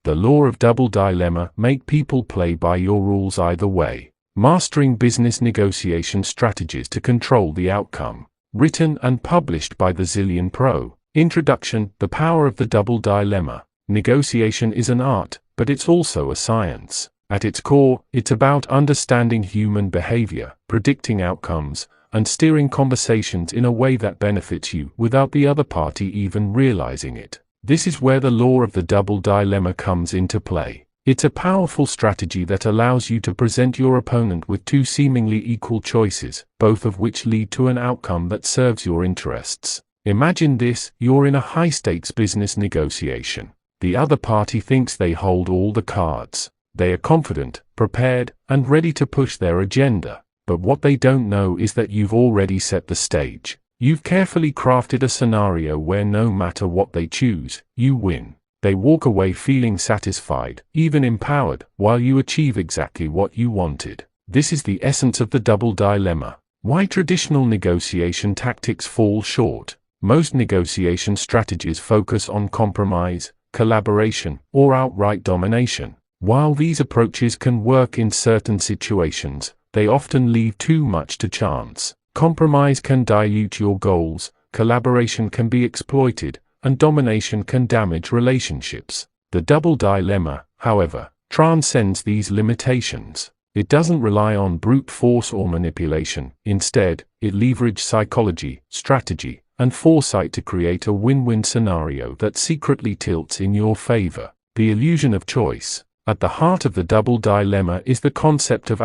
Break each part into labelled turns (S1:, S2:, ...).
S1: The law of double dilemma: make people play by your rules either way. Mastering business negotiation strategies to control the outcome. Written and published by the Zillion Pro. Introduction: The power of the double dilemma. Negotiation is an art, but it's also a science. At its core, it's about understanding human behavior, predicting outcomes, and steering conversations in a way that benefits you without the other party even realizing it. This is where the law of the double dilemma comes into play. It's a powerful strategy that allows you to present your opponent with two seemingly equal choices, both of which lead to an outcome that serves your interests. Imagine this: you're in a high-stakes business negotiation. The other party thinks they hold all the cards. They are confident, prepared, and ready to push their agenda. But what they don't know is that you've already set the stage. You've carefully crafted a scenario where no matter what they choose, you win. They walk away feeling satisfied, even empowered, while you achieve exactly what you wanted. This is the essence of the double dilemma. Why traditional negotiation tactics fall short. Most negotiation strategies focus on compromise, collaboration, or outright domination. While these approaches can work in certain situations, they often leave too much to chance. Compromise can dilute your goals, collaboration can be exploited, and domination can damage relationships. The double dilemma, however, transcends these limitations. It doesn't rely on brute force or manipulation. Instead, it leverages psychology, strategy, and foresight to create a win-win scenario that secretly tilts in your favor. The illusion of choice. At the heart of the double dilemma is the concept of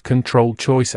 S1: control choice.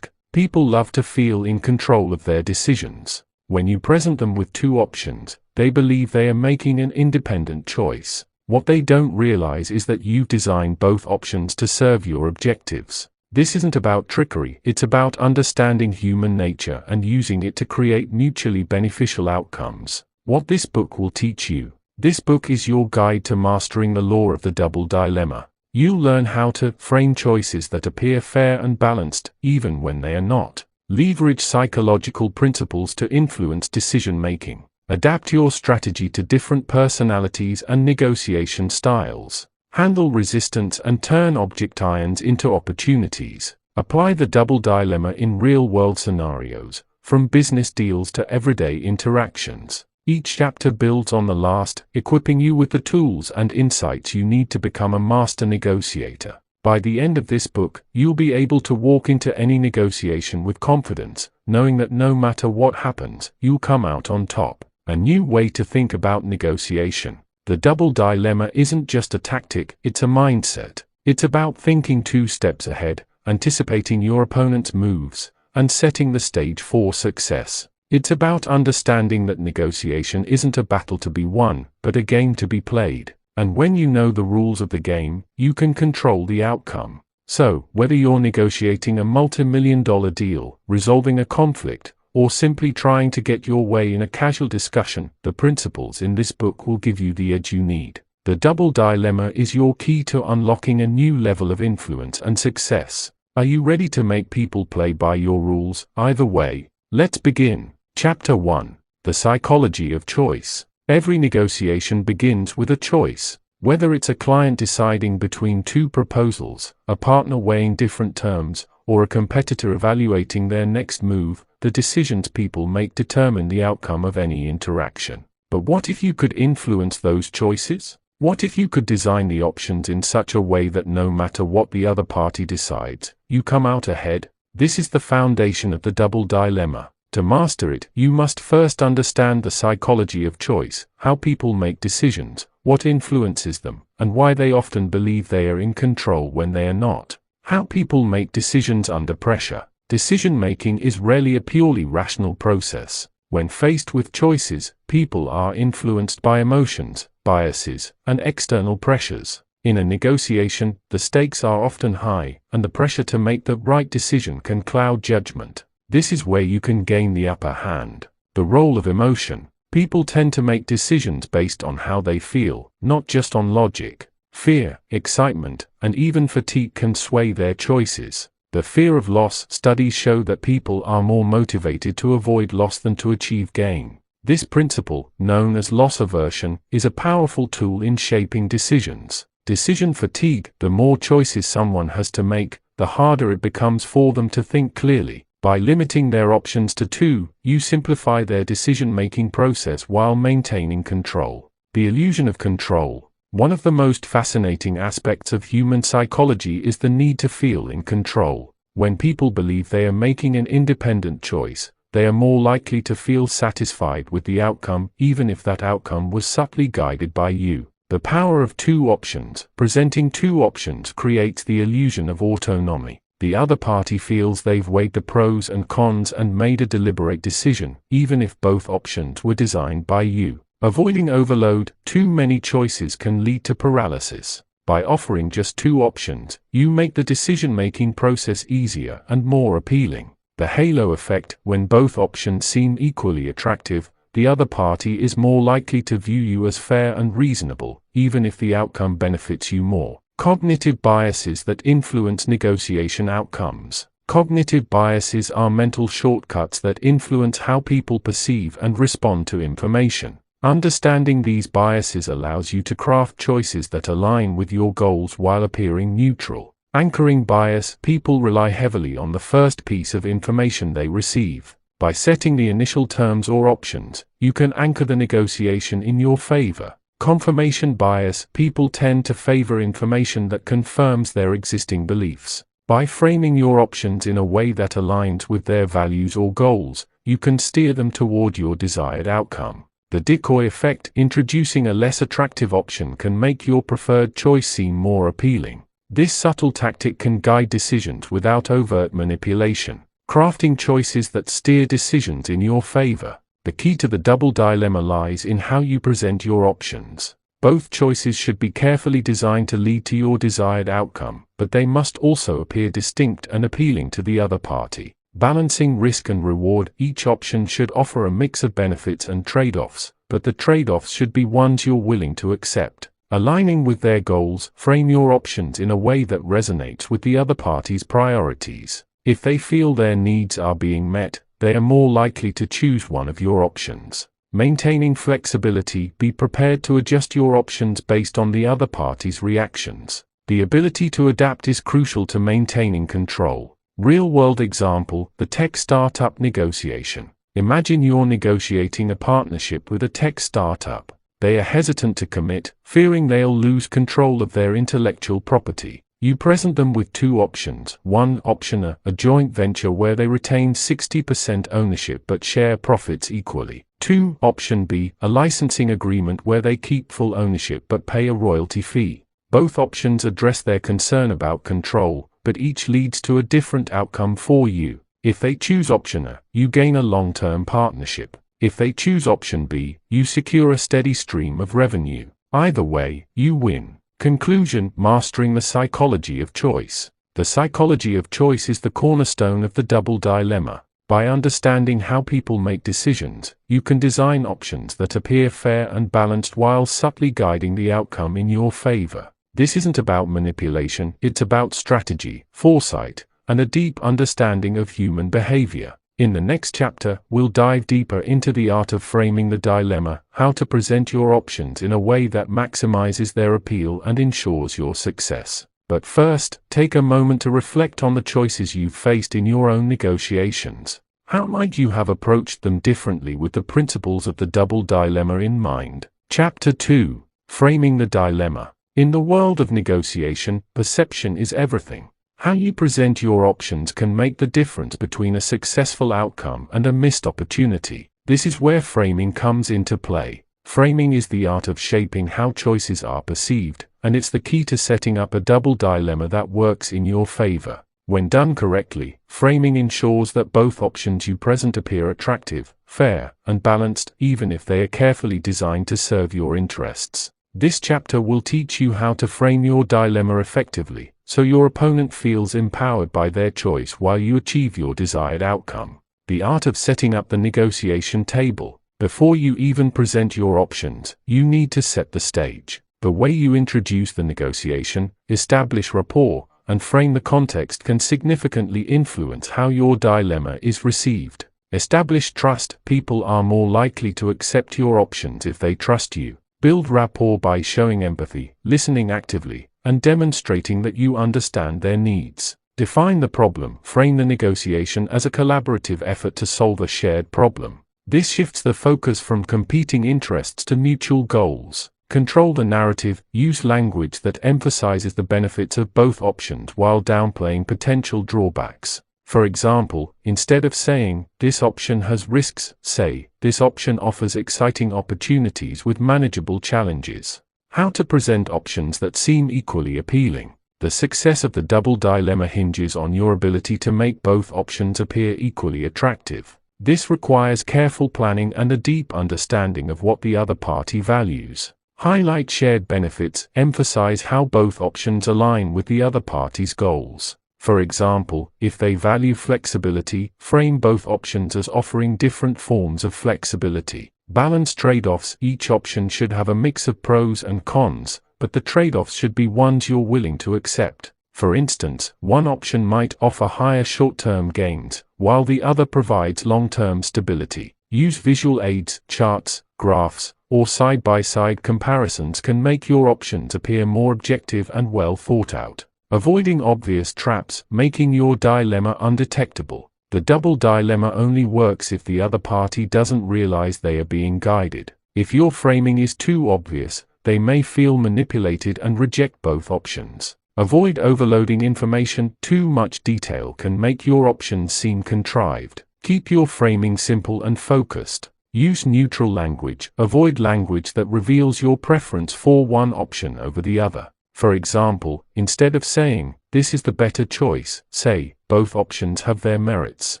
S1: People love to feel in control of their decisions. When you present them with two options, they believe they are making an independent choice. What they don't realize is that you've designed both options to serve your objectives. This isn't about trickery, it's about understanding human nature and using it to create mutually beneficial outcomes. What this book will teach you. This book is your guide to mastering the law of the double dilemma. You'll learn how to frame choices that appear fair and balanced, even when they are not. Leverage psychological principles to influence decision-making. Adapt your strategy to different personalities and negotiation styles. Handle resistance and turn objections into opportunities. Apply the double dilemma in real-world scenarios, from business deals to everyday interactions. Each chapter builds on the last, equipping you with the tools and insights you need to become a master negotiator. By the end of this book, you'll be able to walk into any negotiation with confidence, knowing that no matter what happens, you'll come out on top. A new way to think about negotiation. The double dilemma isn't just a tactic, it's a mindset. It's about thinking 2 steps ahead, anticipating your opponent's moves, and setting the stage for success. It's about understanding that negotiation isn't a battle to be won, but a game to be played. And when you know the rules of the game, you can control the outcome. So, whether you're negotiating a multi-million-dollar deal, resolving a conflict, or simply trying to get your way in a casual discussion, the principles in this book will give you the edge you need. The double dilemma is your key to unlocking a new level of influence and success. Are you ready to make people play by your rules, either way? Let's begin. Chapter 1. The Psychology of Choice. Every negotiation begins with a choice. Whether it's a client deciding between 2 proposals, a partner weighing different terms, or a competitor evaluating their next move, the decisions people make determine the outcome of any interaction. But what if you could influence those choices? What if you could design the options in such a way that no matter what the other party decides, you come out ahead? This is the foundation of the double dilemma. To master it, you must first understand the psychology of choice, how people make decisions, what influences them, and why they often believe they are in control when they are not. How people make decisions under pressure. Decision-making is rarely a purely rational process. When faced with choices, people are influenced by emotions, biases, and external pressures. In a negotiation, the stakes are often high, and the pressure to make the right decision can cloud judgment. This is where you can gain the upper hand. The role of emotion. People tend to make decisions based on how they feel, not just on logic. Fear, excitement, and even fatigue can sway their choices. The fear of loss. Studies show that people are more motivated to avoid loss than to achieve gain. This principle, known as loss aversion, is a powerful tool in shaping decisions. Decision fatigue: the more choices someone has to make, the harder it becomes for them to think clearly. By limiting their options to 2, you simplify their decision-making process while maintaining control. The illusion of control. One of the most fascinating aspects of human psychology is the need to feel in control. When people believe they are making an independent choice, they are more likely to feel satisfied with the outcome, even if that outcome was subtly guided by you. The power of 2 options. Presenting 2 options creates the illusion of autonomy. The other party feels they've weighed the pros and cons and made a deliberate decision, even if both options were designed by you. Avoiding overload: too many choices can lead to paralysis. By offering just 2 options, you make the decision-making process easier and more appealing. The halo effect: when both options seem equally attractive, the other party is more likely to view you as fair and reasonable, even if the outcome benefits you more. Cognitive biases that influence negotiation outcomes. Cognitive biases are mental shortcuts that influence how people perceive and respond to information. Understanding these biases allows you to craft choices that align with your goals while appearing neutral. Anchoring bias: people rely heavily on the first piece of information they receive. By setting the initial terms or options, you can anchor the negotiation in your favor. Confirmation bias: people tend to favor information that confirms their existing beliefs. By framing your options in a way that aligns with their values or goals, you can steer them toward your desired outcome. The decoy effect: introducing a less attractive option can make your preferred choice seem more appealing. This subtle tactic can guide decisions without overt manipulation. Crafting choices that steer decisions in your favor. The key to the double dilemma lies in how you present your options. Both choices should be carefully designed to lead to your desired outcome, but they must also appear distinct and appealing to the other party. Balancing risk and reward: each option should offer a mix of benefits and trade-offs, but the trade-offs should be ones you're willing to accept. Aligning with their goals: frame your options in a way that resonates with the other party's priorities. If they feel their needs are being met, they are more likely to choose one of your options. Maintaining flexibility: be prepared to adjust your options based on the other party's reactions. The ability to adapt is crucial to maintaining control. Real-world example: the tech startup negotiation. Imagine you're negotiating a partnership with a tech startup. They are hesitant to commit, fearing they'll lose control of their intellectual property. You present them with 2 options. 1 option: a joint venture where they retain 60% ownership but share profits equally. 2 option B: a licensing agreement where they keep full ownership but pay a royalty fee. Both options address their concern about control, but each leads to a different outcome for you. If they choose option A, you gain a long-term partnership. If they choose option B, you secure a steady stream of revenue. Either way, you win. Conclusion: mastering the psychology of choice. The psychology of choice is the cornerstone of the double dilemma. By understanding how people make decisions, you can design options that appear fair and balanced while subtly guiding the outcome in your favor. This isn't about manipulation, it's about strategy, foresight, and a deep understanding of human behavior. In the next chapter, we'll dive deeper into the art of framing the dilemma, how to present your options in a way that maximizes their appeal and ensures your success. But first, take a moment to reflect on the choices you've faced in your own negotiations. How might you have approached them differently with the principles of the double dilemma in mind? Chapter 2: Framing the Dilemma. In the world of negotiation, perception is everything. How you present your options can make the difference between a successful outcome and a missed opportunity. This is where framing comes into play. Framing is the art of shaping how choices are perceived, and it's the key to setting up a double dilemma that works in your favor. When done correctly, framing ensures that both options you present appear attractive, fair, and balanced, even if they are carefully designed to serve your interests. This chapter will teach you how to frame your dilemma effectively, so your opponent feels empowered by their choice while you achieve your desired outcome. The art of setting up the negotiation table. Before you even present your options, you need to set the stage. The way you introduce the negotiation, establish rapport, and frame the context can significantly influence how your dilemma is received. Establish trust. People are more likely to accept your options if they trust you. Build rapport by showing empathy, listening actively, and demonstrating that you understand their needs. Define the problem. Frame the negotiation as a collaborative effort to solve a shared problem. This shifts the focus from competing interests to mutual goals. Control the narrative. Use language that emphasizes the benefits of both options while downplaying potential drawbacks. For example, instead of saying, "This option has risks," say, "This option offers exciting opportunities with manageable challenges." How to present options that seem equally appealing. The success of the double dilemma hinges on your ability to make both options appear equally attractive. This requires careful planning and a deep understanding of what the other party values. Highlight shared benefits. Emphasize how both options align with the other party's goals. For example, if they value flexibility, frame both options as offering different forms of flexibility. Balance trade-offs. Each option should have a mix of pros and cons, but the trade-offs should be ones you're willing to accept. For instance, one option might offer higher short-term gains, while the other provides long-term stability. Use visual aids, charts, graphs, or side-by-side comparisons can make your options appear more objective and well thought out. Avoiding obvious traps. Making your dilemma undetectable. The double dilemma only works if the other party doesn't realize they are being guided. If your framing is too obvious, they may feel manipulated and reject both options. Avoid overloading information. Too much detail can make your options seem contrived. Keep your framing simple and focused. Use neutral language. Avoid language that reveals your preference for one option over the other. For example, instead of saying, "This is the better choice," say, "Both options have their merits."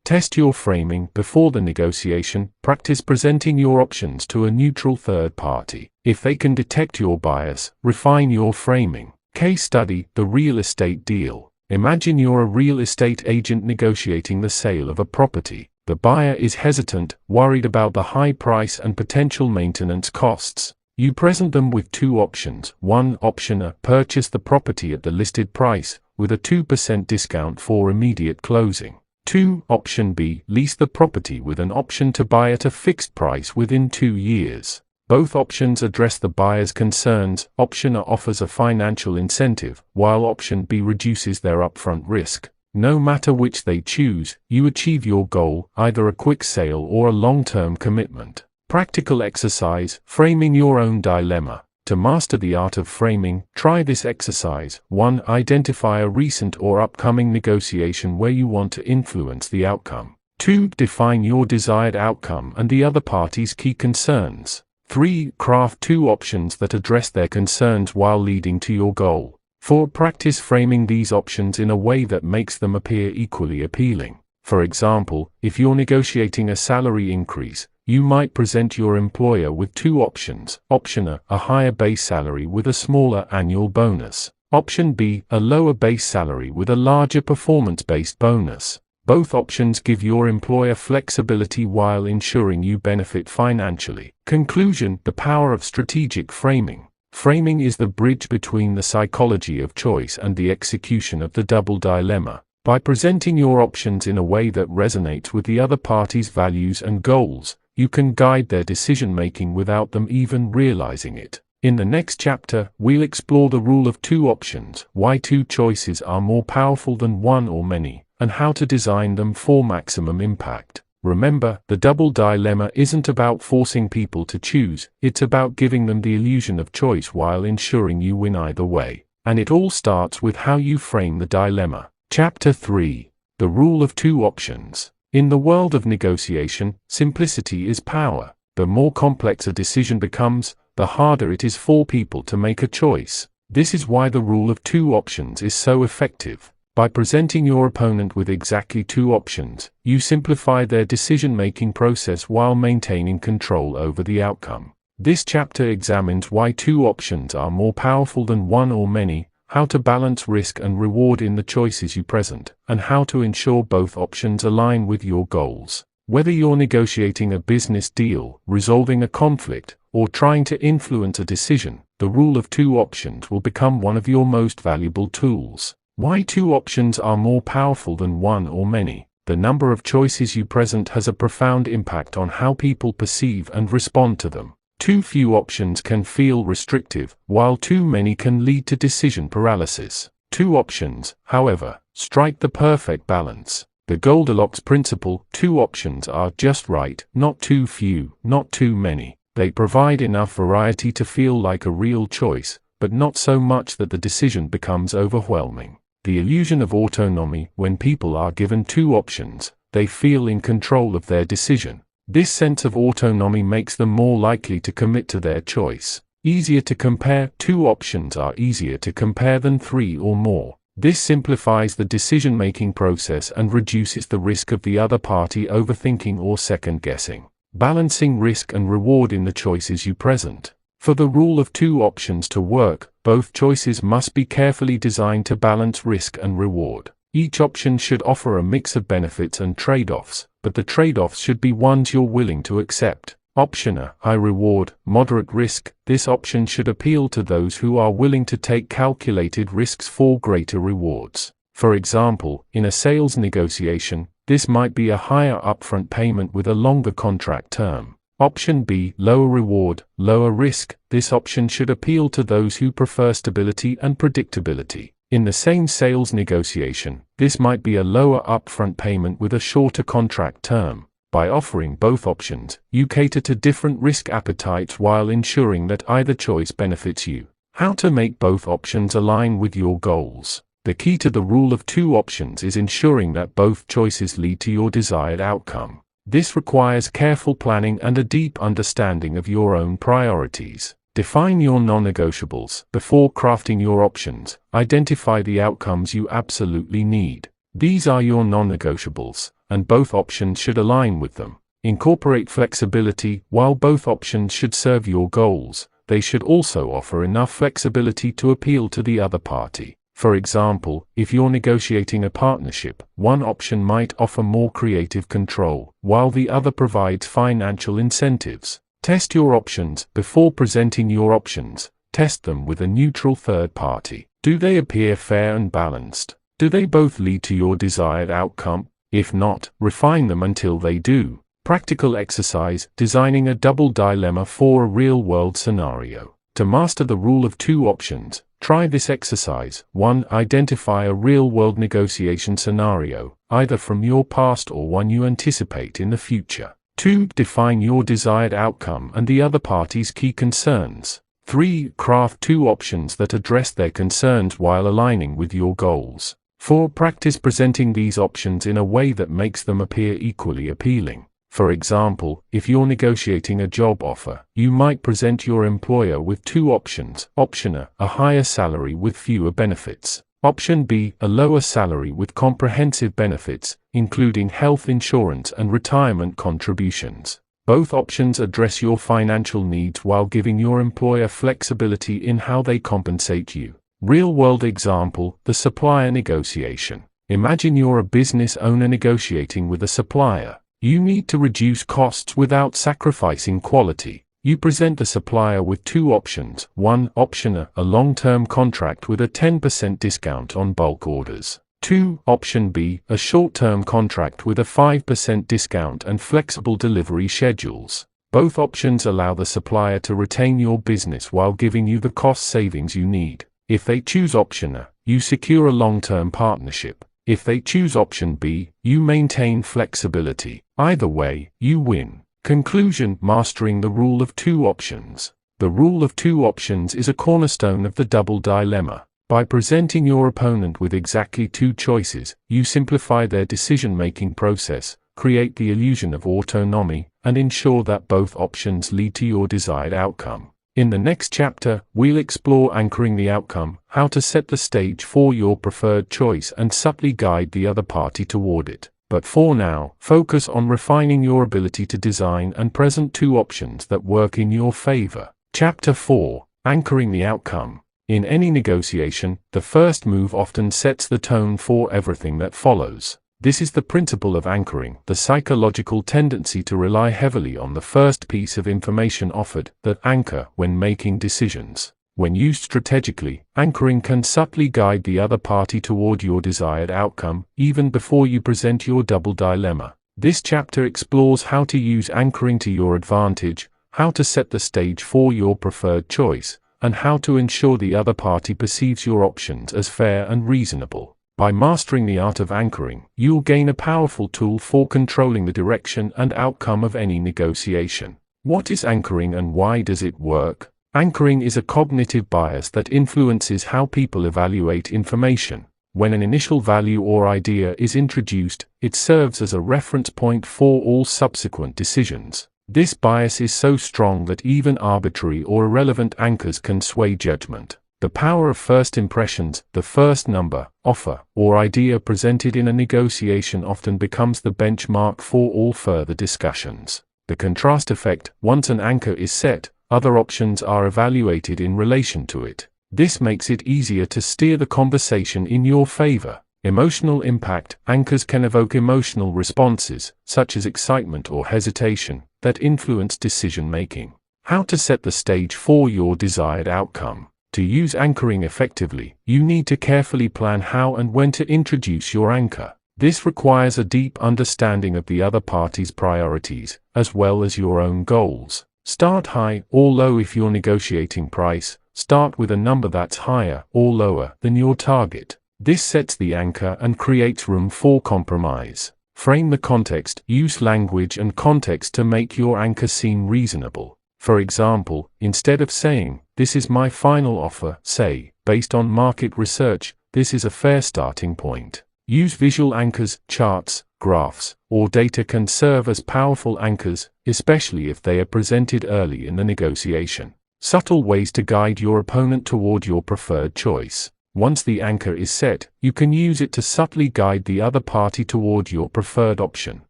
S1: Test your framing before the negotiation. Practice presenting your options to a neutral third party. If they can detect your bias, refine your framing. Case study: the real estate deal. Imagine you're a real estate agent negotiating the sale of a property. The buyer is hesitant, worried about the high price and potential maintenance costs. You present them with two options. One option A: purchase the property at the listed price, with a 2% discount for immediate closing. 2. Option B: lease the property with an option to buy at a fixed price within 2 years. Both options address the buyer's concerns. Option A offers a financial incentive, while option B reduces their upfront risk. No matter which they choose, you achieve your goal, either a quick sale or a long-term commitment. Practical exercise: framing your own dilemma. To master the art of framing, try this exercise. 1. Identify a recent or upcoming negotiation where you want to influence the outcome. 2. Define your desired outcome and the other party's key concerns. 3. Craft two options that address their concerns while leading to your goal. 4. Practice framing these options in a way that makes them appear equally appealing. For example, if you're negotiating a salary increase, you might present your employer with two options. Option A: a higher base salary with a smaller annual bonus. Option B: a lower base salary with a larger performance-based bonus. Both options give your employer flexibility while ensuring you benefit financially. Conclusion: the power of strategic framing. Framing is the bridge between the psychology of choice and the execution of the double dilemma. By presenting your options in a way that resonates with the other party's values and goals, you can guide their decision-making without them even realizing it. In the next chapter, we'll explore the rule of two options, why two choices are more powerful than one or many, and how to design them for maximum impact. Remember, the double dilemma isn't about forcing people to choose, it's about giving them the illusion of choice while ensuring you win either way. And it all starts with how you frame the dilemma. Chapter 3: The Rule of Two Options. In the world of negotiation, simplicity is power. The more complex a decision becomes, the harder it is for people to make a choice. This is why the rule of two options is so effective. By presenting your opponent with exactly two options, you simplify their decision-making process while maintaining control over the outcome. This chapter examines why two options are more powerful than one or many, how to balance risk and reward in the choices you present, and how to ensure both options align with your goals. Whether you're negotiating a business deal, resolving a conflict, or trying to influence a decision, the rule of two options will become one of your most valuable tools. Why two options are more powerful than one or many. The number of choices you present has a profound impact on how people perceive and respond to them. Too few options can feel restrictive, while too many can lead to decision paralysis. Two options, however, strike the perfect balance. The Goldilocks principle: two options are just right, not too few, not too many. They provide enough variety to feel like a real choice, but not so much that the decision becomes overwhelming. The illusion of autonomy: when people are given two options, they feel in control of their decision. This sense of autonomy makes them more likely to commit to their choice. Easier to compare: two options are easier to compare than three or more. This simplifies the decision-making process and reduces the risk of the other party overthinking or second-guessing. Balancing risk and reward in the choices you present. For the rule of two options to work, both choices must be carefully designed to balance risk and reward. Each option should offer a mix of benefits and trade-offs, but the trade-offs should be ones you're willing to accept. Option A: high reward, moderate risk. This option should appeal to those who are willing to take calculated risks for greater rewards. For example, in a sales negotiation, this might be a higher upfront payment with a longer contract term. Option B: lower reward, lower risk. This option should appeal to those who prefer stability and predictability. In the same sales negotiation, this might be a lower upfront payment with a shorter contract term. By offering both options, you cater to different risk appetites while ensuring that either choice benefits you. How to make both options align with your goals. The key to the rule of two options is ensuring that both choices lead to your desired outcome. This requires careful planning and a deep understanding of your own priorities. Define your non-negotiables. Before crafting your options, identify the outcomes you absolutely need. These are your non-negotiables, and both options should align with them. Incorporate flexibility. While both options should serve your goals, they should also offer enough flexibility to appeal to the other party. For example, if you're negotiating a partnership, one option might offer more creative control, while the other provides financial incentives. Test your options. Before presenting your options, test them with a neutral third party. Do they appear fair and balanced? Do they both lead to your desired outcome? If not, refine them until they do. Practical exercise: designing a double dilemma for a real-world scenario. To master the rule of two options, try this exercise. 1. Identify a real-world negotiation scenario, either from your past or one you anticipate in the future. 2. Define your desired outcome and the other party's key concerns. 3. Craft two options that address their concerns while aligning with your goals. 4. Practice presenting these options in a way that makes them appear equally appealing. For example, if you're negotiating a job offer, you might present your employer with two options. Option A: a higher salary with fewer benefits. Option B: a lower salary with comprehensive benefits, including health insurance and retirement contributions. Both options address your financial needs while giving your employer flexibility in how they compensate you. Real-world example: the supplier negotiation. Imagine you're a business owner negotiating with a supplier. You need to reduce costs without sacrificing quality. You present the supplier with two options. 1. Option A: a long-term contract with a 10% discount on bulk orders. 2. Option B: a short-term contract with a 5% discount and flexible delivery schedules. Both options allow the supplier to retain your business while giving you the cost savings you need. If they choose option A, you secure a long-term partnership. If they choose option B, you maintain flexibility. Either way, you win. Conclusion: mastering the rule of two options. The rule of two options is a cornerstone of the double dilemma. By presenting your opponent with exactly two choices, you simplify their decision-making process, create the illusion of autonomy, and ensure that both options lead to your desired outcome. In the next chapter, we'll explore anchoring the outcome, how to set the stage for your preferred choice and subtly guide the other party toward it. But for now, focus on refining your ability to design and present two options that work in your favor. Chapter 4: Anchoring the Outcome. In any negotiation, the first move often sets the tone for everything that follows. This is the principle of anchoring, the psychological tendency to rely heavily on the first piece of information offered, that anchor, when making decisions. When used strategically, anchoring can subtly guide the other party toward your desired outcome, even before you present your double dilemma. This chapter explores how to use anchoring to your advantage, how to set the stage for your preferred choice, and how to ensure the other party perceives your options as fair and reasonable. By mastering the art of anchoring, you'll gain a powerful tool for controlling the direction and outcome of any negotiation. What is anchoring and why does it work? Anchoring is a cognitive bias that influences how people evaluate information. When an initial value or idea is introduced, it serves as a reference point for all subsequent decisions. This bias is so strong that even arbitrary or irrelevant anchors can sway judgment. The power of first impressions, the first number, offer, or idea presented in a negotiation often becomes the benchmark for all further discussions. The contrast effect: once an anchor is set, other options are evaluated in relation to it. This makes it easier to steer the conversation in your favor. Emotional impact: anchors can evoke emotional responses, such as excitement or hesitation, that influence decision-making. How to set the stage for your desired outcome. To use anchoring effectively, you need to carefully plan how and when to introduce your anchor. This requires a deep understanding of the other party's priorities, as well as your own goals. Start high or low. If you're negotiating price, start with a number that's higher or lower than your target. This sets the anchor and creates room for compromise. Frame the context. Use language and context to make your anchor seem reasonable. For example, instead of saying, "This is my final offer," say, "Based on market research, this is a fair starting point." Use visual anchors. Charts, graphs, or data can serve as powerful anchors, especially if they are presented early in the negotiation. Subtle ways to guide your opponent toward your preferred choice. Once the anchor is set, you can use it to subtly guide the other party toward your preferred option.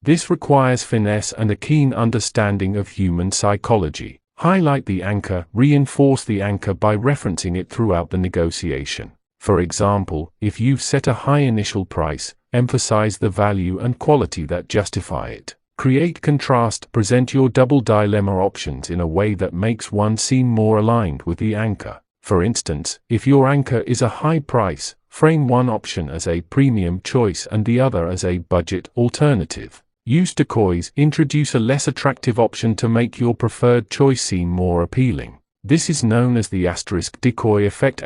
S1: This requires finesse and a keen understanding of human psychology. Highlight the anchor. Reinforce the anchor by referencing it throughout the negotiation. For example, if you've set a high initial price, emphasize the value and quality that justify it. Create contrast. Present your double dilemma options in a way that makes one seem more aligned with the anchor. For instance, if your anchor is a high price, frame one option as a premium choice and the other as a budget alternative. Use decoys. Introduce a less attractive option to make your preferred choice seem more appealing. This is known as the decoy effect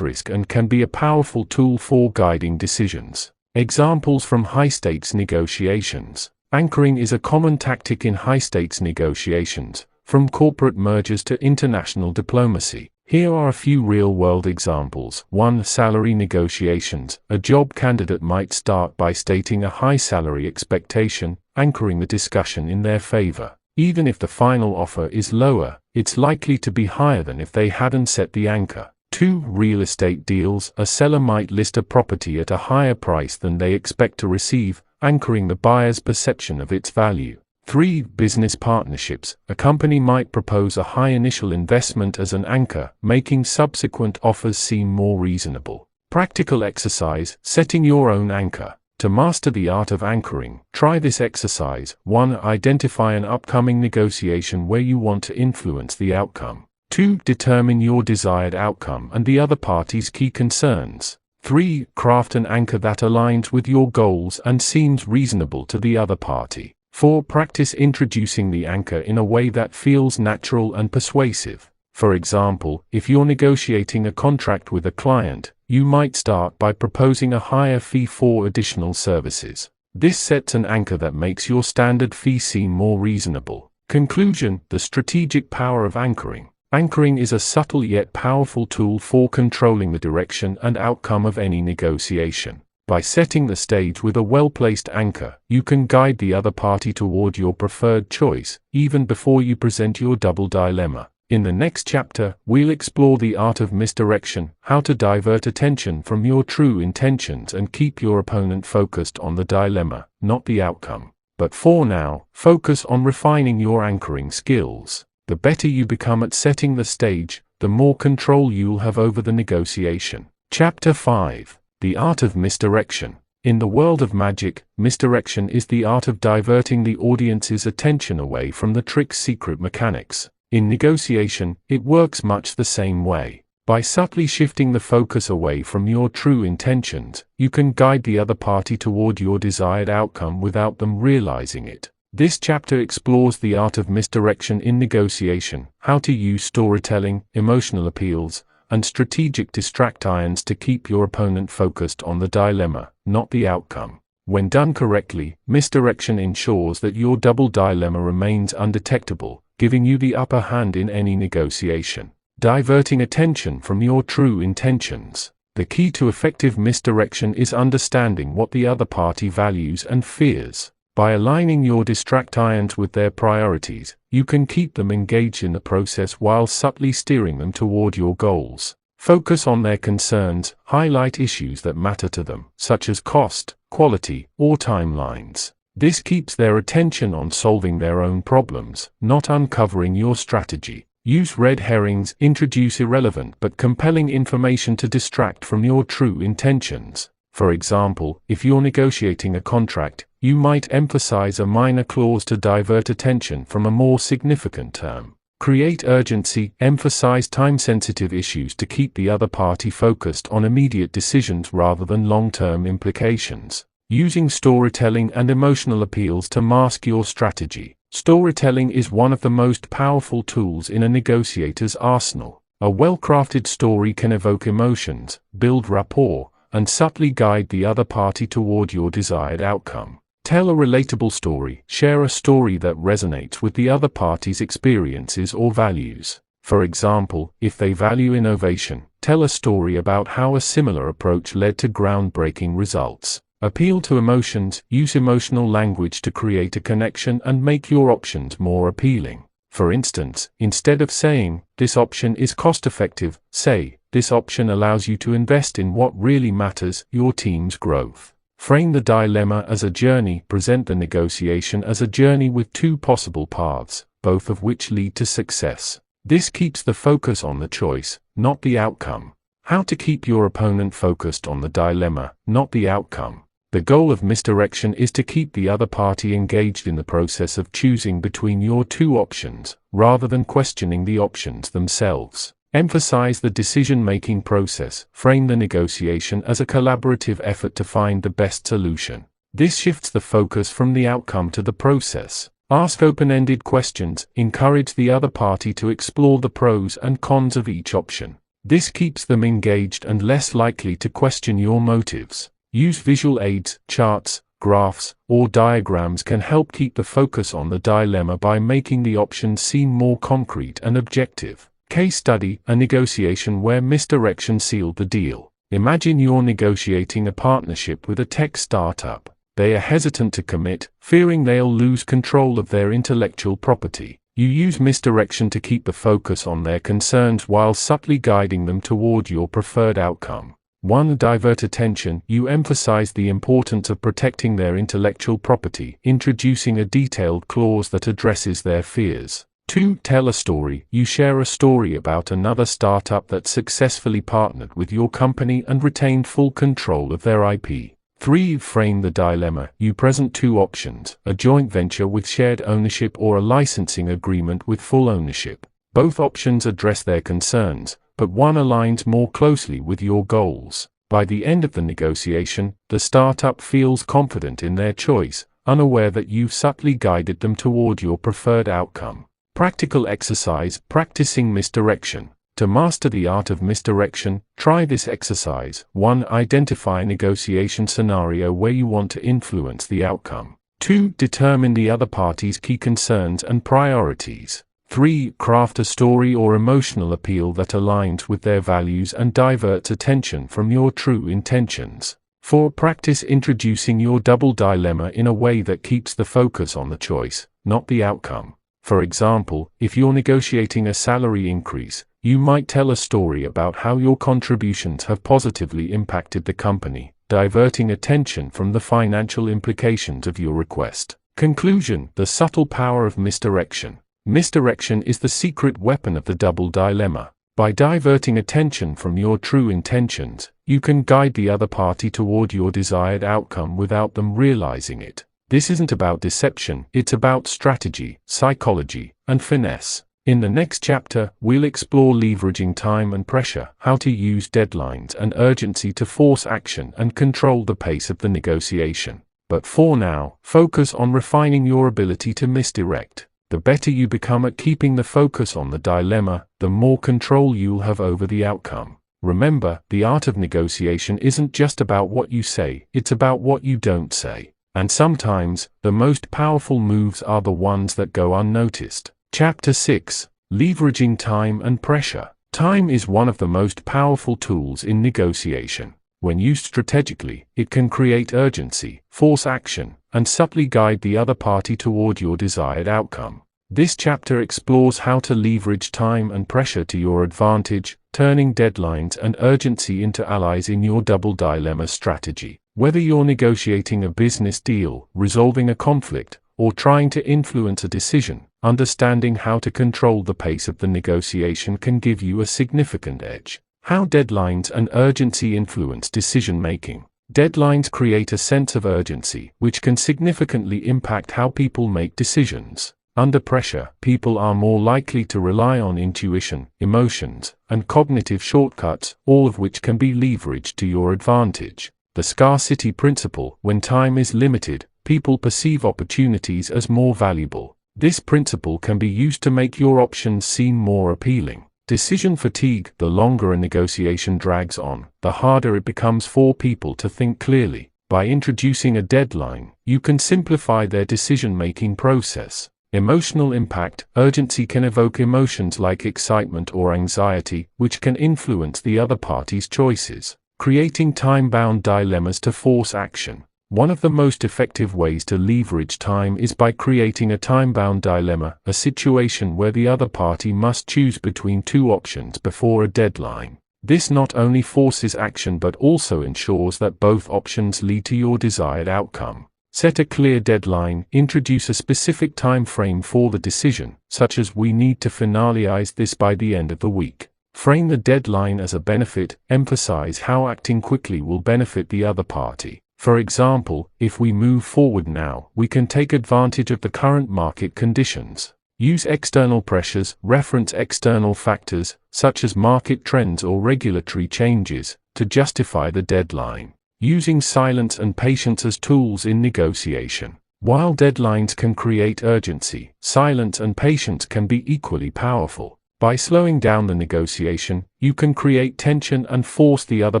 S1: and can be a powerful tool for guiding decisions. Examples from high-stakes negotiations. Anchoring is a common tactic in high-stakes negotiations, from corporate mergers to international diplomacy. Here are a few real-world examples. 1. Salary negotiations. A job candidate might start by stating a high salary expectation, anchoring the discussion in their favor. Even if the final offer is lower, it's likely to be higher than if they hadn't set the anchor. 2. Real estate deals. A seller might list a property at a higher price than they expect to receive, anchoring the buyer's perception of its value. 3. Business partnerships. A company might propose a high initial investment as an anchor, making subsequent offers seem more reasonable. Practical exercise: setting your own anchor. To master the art of anchoring, try this exercise. 1. Identify an upcoming negotiation where you want to influence the outcome. 2. Determine your desired outcome and the other party's key concerns. 3. Craft an anchor that aligns with your goals and seems reasonable to the other party. 4. Practice introducing the anchor in a way that feels natural and persuasive. For example, if you're negotiating a contract with a client, you might start by proposing a higher fee for additional services. This sets an anchor that makes your standard fee seem more reasonable. Conclusion: the strategic power of anchoring. Anchoring is a subtle yet powerful tool for controlling the direction and outcome of any negotiation. By setting the stage with a well-placed anchor, you can guide the other party toward your preferred choice, even before you present your double dilemma. In the next chapter, we'll explore the art of misdirection, how to divert attention from your true intentions and keep your opponent focused on the dilemma, not the outcome. But for now, focus on refining your anchoring skills. The better you become at setting the stage, the more control you'll have over the negotiation. Chapter 5. The Art of Misdirection. In the world of magic, misdirection is the art of diverting the audience's attention away from the trick's secret mechanics. In negotiation, it works much the same way. By subtly shifting the focus away from your true intentions, you can guide the other party toward your desired outcome without them realizing it. This chapter explores the art of misdirection in negotiation, how to use storytelling, emotional appeals, and strategic distractions to keep your opponent focused on the dilemma, not the outcome. When done correctly, misdirection ensures that your double dilemma remains undetectable, giving you the upper hand in any negotiation. Diverting attention from your true intentions. The key to effective misdirection is understanding what the other party values and fears. By aligning your distractions with their priorities, you can keep them engaged in the process while subtly steering them toward your goals. Focus on their concerns, highlight issues that matter to them, such as cost, quality, or timelines. This keeps their attention on solving their own problems, not uncovering your strategy. Use red herrings, introduce irrelevant but compelling information to distract from your true intentions. For example, if you're negotiating a contract, you might emphasize a minor clause to divert attention from a more significant term. Create urgency, emphasize time-sensitive issues to keep the other party focused on immediate decisions rather than long-term implications. Using storytelling and emotional appeals to mask your strategy. Storytelling is one of the most powerful tools in a negotiator's arsenal. A well-crafted story can evoke emotions, build rapport, and subtly guide the other party toward your desired outcome. Tell a relatable story. Share a story that resonates with the other party's experiences or values. For example, if they value innovation, tell a story about how a similar approach led to groundbreaking results. Appeal to emotions. Use emotional language to create a connection and make your options more appealing. For instance, instead of saying, "This option is cost-effective," say, "This option allows you to invest in what really matters, your team's growth." Frame the dilemma as a journey. Present the negotiation as a journey with two possible paths, both of which lead to success. This keeps the focus on the choice, not the outcome. How to keep your opponent focused on the dilemma, not the outcome. The goal of misdirection is to keep the other party engaged in the process of choosing between your two options, rather than questioning the options themselves. Emphasize the decision-making process. Frame the negotiation as a collaborative effort to find the best solution. This shifts the focus from the outcome to the process. Ask open-ended questions. Encourage the other party to explore the pros and cons of each option. This keeps them engaged and less likely to question your motives. Use visual aids. Charts, graphs, or diagrams can help keep the focus on the dilemma by making the options seem more concrete and objective. Case study: a negotiation where misdirection sealed the deal. Imagine you're negotiating a partnership with a tech startup. They are hesitant to commit, fearing they'll lose control of their intellectual property. You use misdirection to keep the focus on their concerns while subtly guiding them toward your preferred outcome. 1. Divert attention. You emphasize the importance of protecting their intellectual property, introducing a detailed clause that addresses their fears. 2. Tell a story. You share a story about another startup that successfully partnered with your company and retained full control of their IP. 3. Frame the dilemma. You present two options: a joint venture with shared ownership or a licensing agreement with full ownership. Both options address their concerns, but one aligns more closely with your goals. By the end of the negotiation, the startup feels confident in their choice, unaware that you've subtly guided them toward your preferred outcome. Practical exercise: practicing misdirection. To master the art of misdirection, try this exercise. 1. Identify a negotiation scenario where you want to influence the outcome. 2. Determine the other party's key concerns and priorities. 3. Craft a story or emotional appeal that aligns with their values and diverts attention from your true intentions. 4. Practice introducing your double dilemma in a way that keeps the focus on the choice, not the outcome. For example, if you're negotiating a salary increase, you might tell a story about how your contributions have positively impacted the company, diverting attention from the financial implications of your request. Conclusion: the subtle power of misdirection. Misdirection is the secret weapon of the double dilemma. By diverting attention from your true intentions, you can guide the other party toward your desired outcome without them realizing it. This isn't about deception, it's about strategy, psychology, and finesse. In the next chapter, we'll explore leveraging time and pressure, how to use deadlines and urgency to force action and control the pace of the negotiation. But for now, focus on refining your ability to misdirect. The better you become at keeping the focus on the dilemma, the more control you'll have over the outcome. Remember, the art of negotiation isn't just about what you say, it's about what you don't say. And sometimes, the most powerful moves are the ones that go unnoticed. Chapter 6: Leveraging Time and Pressure. Time is one of the most powerful tools in negotiation. When used strategically, it can create urgency, force action, and subtly guide the other party toward your desired outcome. This chapter explores how to leverage time and pressure to your advantage, turning deadlines and urgency into allies in your double dilemma strategy. Whether you're negotiating a business deal, resolving a conflict, or trying to influence a decision, understanding how to control the pace of the negotiation can give you a significant edge. How deadlines and urgency influence decision-making. Deadlines create a sense of urgency, which can significantly impact how people make decisions. Under pressure, people are more likely to rely on intuition, emotions, and cognitive shortcuts, all of which can be leveraged to your advantage. The scarcity principle: when time is limited, people perceive opportunities as more valuable. This principle can be used to make your options seem more appealing. Decision fatigue: the longer a negotiation drags on, the harder it becomes for people to think clearly. By introducing a deadline, you can simplify their decision-making process. Emotional impact: urgency can evoke emotions like excitement or anxiety, which can influence the other party's choices, creating time-bound dilemmas to force action. One of the most effective ways to leverage time is by creating a time-bound dilemma, a situation where the other party must choose between two options before a deadline. This not only forces action but also ensures that both options lead to your desired outcome. Set a clear deadline, introduce a specific time frame for the decision, such as "we need to finalize this by the end of the week." Frame the deadline as a benefit, emphasize how acting quickly will benefit the other party. For example, if we move forward now, we can take advantage of the current market conditions. Use external pressures, reference external factors, such as market trends or regulatory changes, to justify the deadline. Using silence and patience as tools in negotiation. While deadlines can create urgency, silence and patience can be equally powerful. By slowing down the negotiation, you can create tension and force the other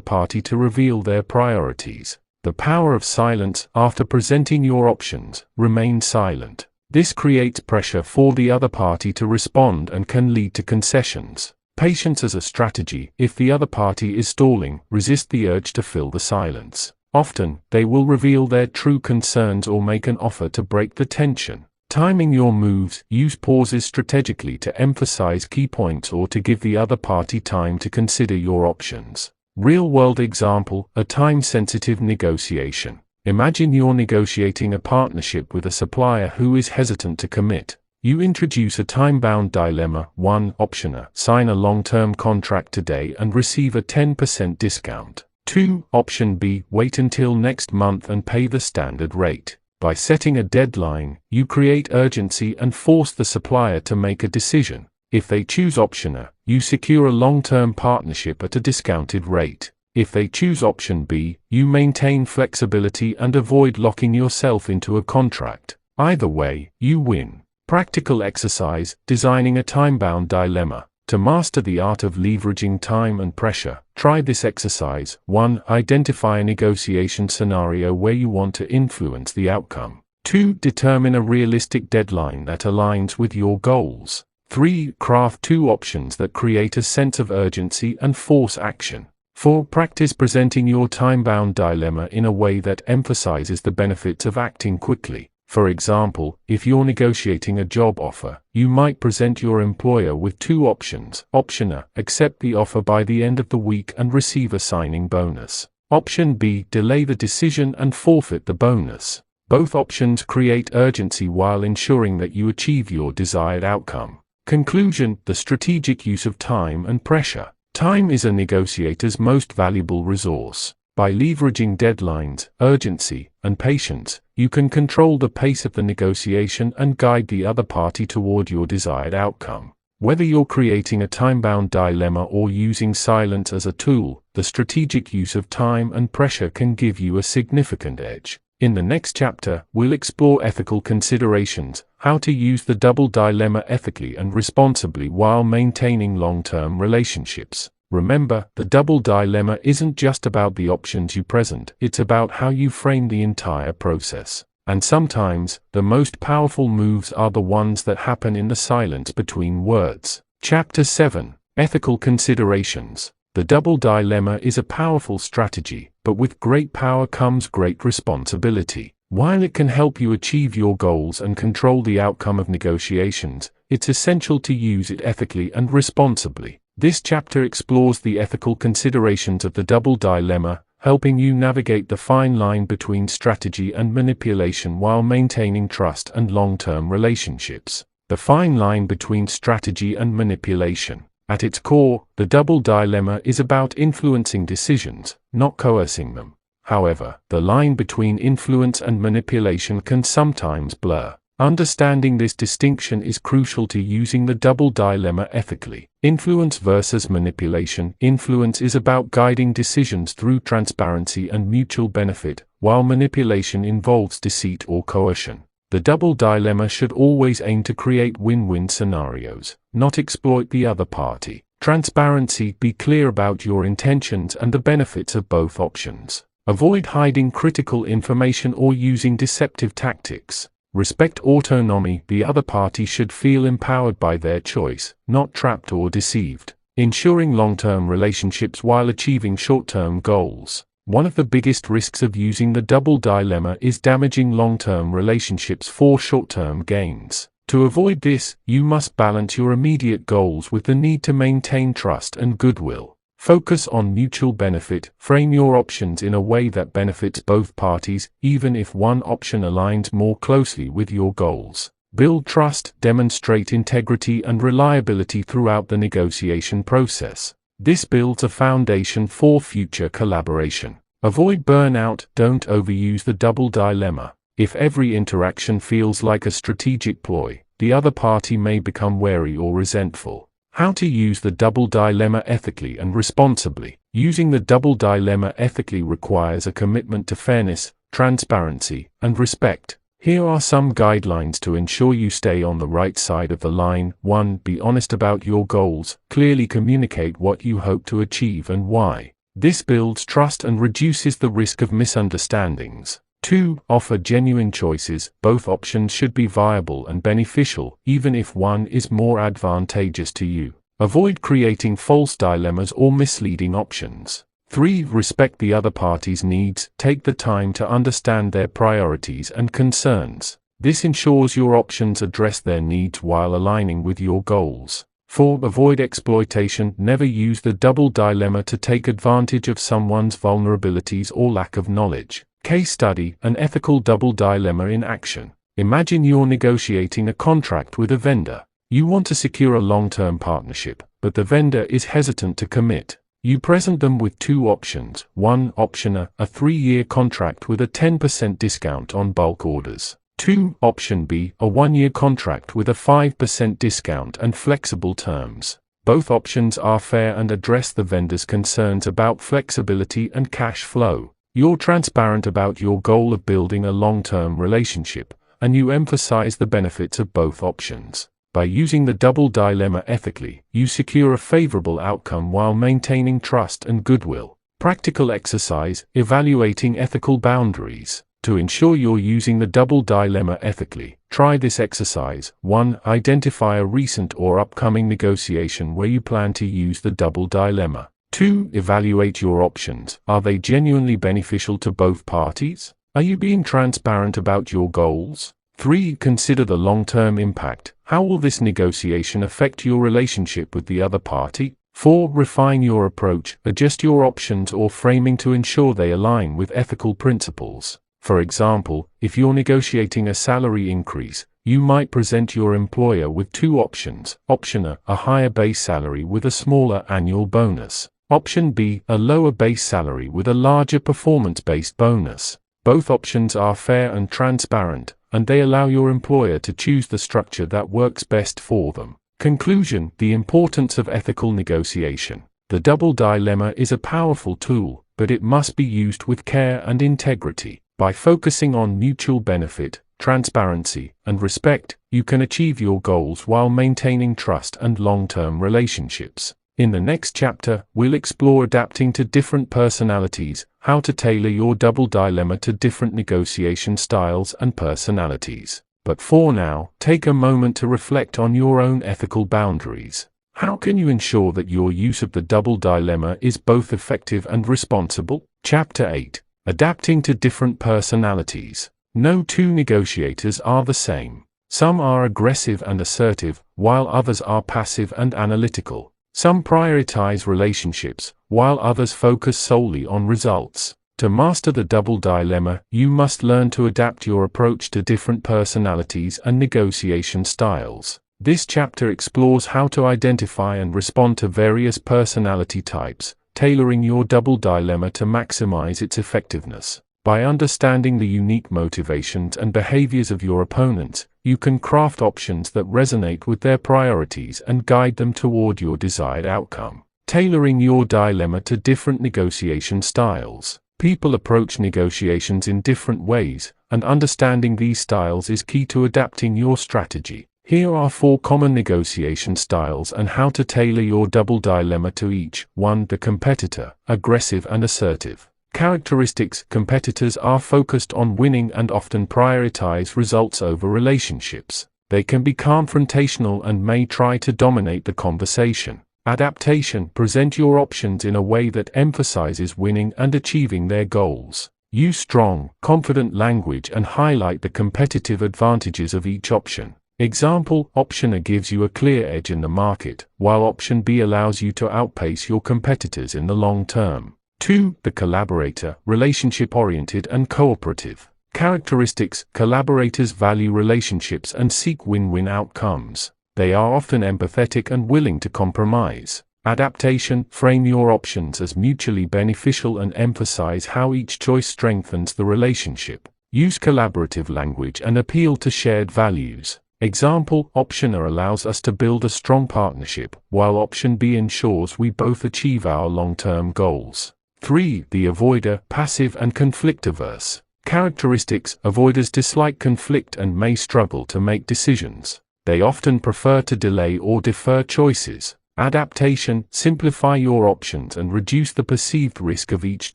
S1: party to reveal their priorities. The power of silence: after presenting your options, remain silent. This creates pressure for the other party to respond and can lead to concessions. Patience as a strategy: if the other party is stalling, resist the urge to fill the silence. Often, they will reveal their true concerns or make an offer to break the tension. Timing your moves: use pauses strategically to emphasize key points or to give the other party time to consider your options. Real-world example: a time-sensitive negotiation. Imagine you're negotiating a partnership with a supplier who is hesitant to commit. You introduce a time-bound dilemma. 1. Optioner: sign a long-term contract today and receive a 10% discount. 2. Option B: wait until next month and pay the standard rate. By setting a deadline, you create urgency and force the supplier to make a decision. If they choose optioner, you secure a long-term partnership at a discounted rate. If they choose option B, you maintain flexibility and avoid locking yourself into a contract. Either way, you win. Practical exercise: designing a time-bound dilemma. To master the art of leveraging time and pressure, try this exercise. 1. Identify a negotiation scenario where you want to influence the outcome. 2. Determine a realistic deadline that aligns with your goals. 3. Craft 2 options that create a sense of urgency and force action. 4. Practice presenting your time-bound dilemma in a way that emphasizes the benefits of acting quickly. For example, if you're negotiating a job offer, you might present your employer with 2 options. Optioner: accept the offer by the end of the week and receive a signing bonus. Option B: delay the decision and forfeit the bonus. Both options create urgency while ensuring that you achieve your desired outcome. Conclusion: the strategic use of time and pressure. Time is a negotiator's most valuable resource. By leveraging deadlines, urgency, and patience, you can control the pace of the negotiation and guide the other party toward your desired outcome. Whether you're creating a time-bound dilemma or using silence as a tool, the strategic use of time and pressure can give you a significant edge. In the next chapter, we'll explore ethical considerations, how to use the double dilemma ethically and responsibly while maintaining long-term relationships. Remember, the double dilemma isn't just about the options you present, it's about how you frame the entire process. And sometimes, the most powerful moves are the ones that happen in the silence between words. Chapter 7: Ethical Considerations. The double dilemma is a powerful strategy, but with great power comes great responsibility. While it can help you achieve your goals and control the outcome of negotiations, it's essential to use it ethically and responsibly. This chapter explores the ethical considerations of the double dilemma, helping you navigate the fine line between strategy and manipulation while maintaining trust and long-term relationships. The fine line between strategy and manipulation. At its core, the double dilemma is about influencing decisions, not coercing them. However, the line between influence and manipulation can sometimes blur. Understanding this distinction is crucial to using the double dilemma ethically. Influence versus manipulation. Influence is about guiding decisions through transparency and mutual benefit, while manipulation involves deceit or coercion. The double dilemma should always aim to create win-win scenarios, not exploit the other party. Transparency. Be clear about your intentions and the benefits of both options. Avoid hiding critical information or using deceptive tactics. Respect autonomy. The other party should feel empowered by their choice, not trapped or deceived. Ensuring long-term relationships while achieving short-term goals. One of the biggest risks of using the double dilemma is damaging long-term relationships for short-term gains. To avoid this, you must balance your immediate goals with the need to maintain trust and goodwill. Focus on mutual benefit. Frame your options in a way that benefits both parties, even if one option aligns more closely with your goals. Build trust. Demonstrate integrity and reliability throughout the negotiation process. This builds a foundation for future collaboration. Avoid burnout. Don't overuse the double dilemma. If every interaction feels like a strategic ploy, the other party may become wary or resentful. How to use the double dilemma ethically and responsibly. Using the double dilemma ethically requires a commitment to fairness, transparency, and respect. Here are some guidelines to ensure you stay on the right side of the line. 1. Be honest about your goals. Clearly communicate what you hope to achieve and why. This builds trust and reduces the risk of misunderstandings. 2. Offer genuine choices. Both options should be viable and beneficial, even if one is more advantageous to you. Avoid creating false dilemmas or misleading options. 3. Respect the other party's needs. Take the time to understand their priorities and concerns. This ensures your options address their needs while aligning with your goals. 4. Avoid exploitation. Never use the double dilemma to take advantage of someone's vulnerabilities or lack of knowledge. Case study: an ethical double dilemma in action. Imagine you're negotiating a contract with a vendor. You want to secure a long-term partnership, but the vendor is hesitant to commit. You present them with two options. 1. Option A, a 3-year contract with a 10% discount on bulk orders. 2. Option B, a 1-year contract with a 5% discount and flexible terms. Both options are fair and address the vendor's concerns about flexibility and cash flow. You're transparent about your goal of building a long-term relationship, and you emphasize the benefits of both options. By using the double dilemma ethically, you secure a favorable outcome while maintaining trust and goodwill. Practical exercise: evaluating ethical boundaries. To ensure you're using the double dilemma ethically, try this exercise. 1. Identify a recent or upcoming negotiation where you plan to use the double dilemma. 2. Evaluate your options. Are they genuinely beneficial to both parties? Are you being transparent about your goals? 3. Consider the long-term impact. How will this negotiation affect your relationship with the other party? 4. Refine your approach. Adjust your options or framing to ensure they align with ethical principles. For example, if you're negotiating a salary increase, you might present your employer with two options. Option A, a higher base salary with a smaller annual bonus. Option B, a lower base salary with a larger performance-based bonus. Both options are fair and transparent, and they allow your employer to choose the structure that works best for them. Conclusion: the importance of ethical negotiation. The double dilemma is a powerful tool, but it must be used with care and integrity. By focusing on mutual benefit, transparency, and respect, you can achieve your goals while maintaining trust and long-term relationships. In the next chapter, we'll explore adapting to different personalities, how to tailor your double dilemma to different negotiation styles and personalities. But for now, take a moment to reflect on your own ethical boundaries. How can you ensure that your use of the double dilemma is both effective and responsible? Chapter 8. Adapting to different personalities. No two negotiators are the same. Some are aggressive and assertive, while others are passive and analytical. Some prioritize relationships, while others focus solely on results. To master the double dilemma, you must learn to adapt your approach to different personalities and negotiation styles. This chapter explores how to identify and respond to various personality types, tailoring your double dilemma to maximize its effectiveness. By understanding the unique motivations and behaviors of your opponents, you can craft options that resonate with their priorities and guide them toward your desired outcome. Tailoring your dilemma to different negotiation styles. People approach negotiations in different ways, and understanding these styles is key to adapting your strategy. Here are 4 common negotiation styles and how to tailor your double dilemma to each. 1. The competitor, aggressive and assertive. Characteristics: competitors are focused on winning and often prioritize results over relationships. They can be confrontational and may try to dominate the conversation. Adaptation: present your options in a way that emphasizes winning and achieving their goals. Use strong, confident language and highlight the competitive advantages of each option. Example: Option A gives you a clear edge in the market, while Option B allows you to outpace your competitors in the long term. 2. The collaborator, relationship-oriented and cooperative. Characteristics: collaborators value relationships and seek win-win outcomes. They are often empathetic and willing to compromise. Adaptation: frame your options as mutually beneficial and emphasize how each choice strengthens the relationship. Use collaborative language and appeal to shared values. Example: Option A allows us to build a strong partnership, while Option B ensures we both achieve our long-term goals. 3. The avoider, passive and conflict-averse. Characteristics: avoiders dislike conflict and may struggle to make decisions. They often prefer to delay or defer choices. Adaptation: simplify your options and reduce the perceived risk of each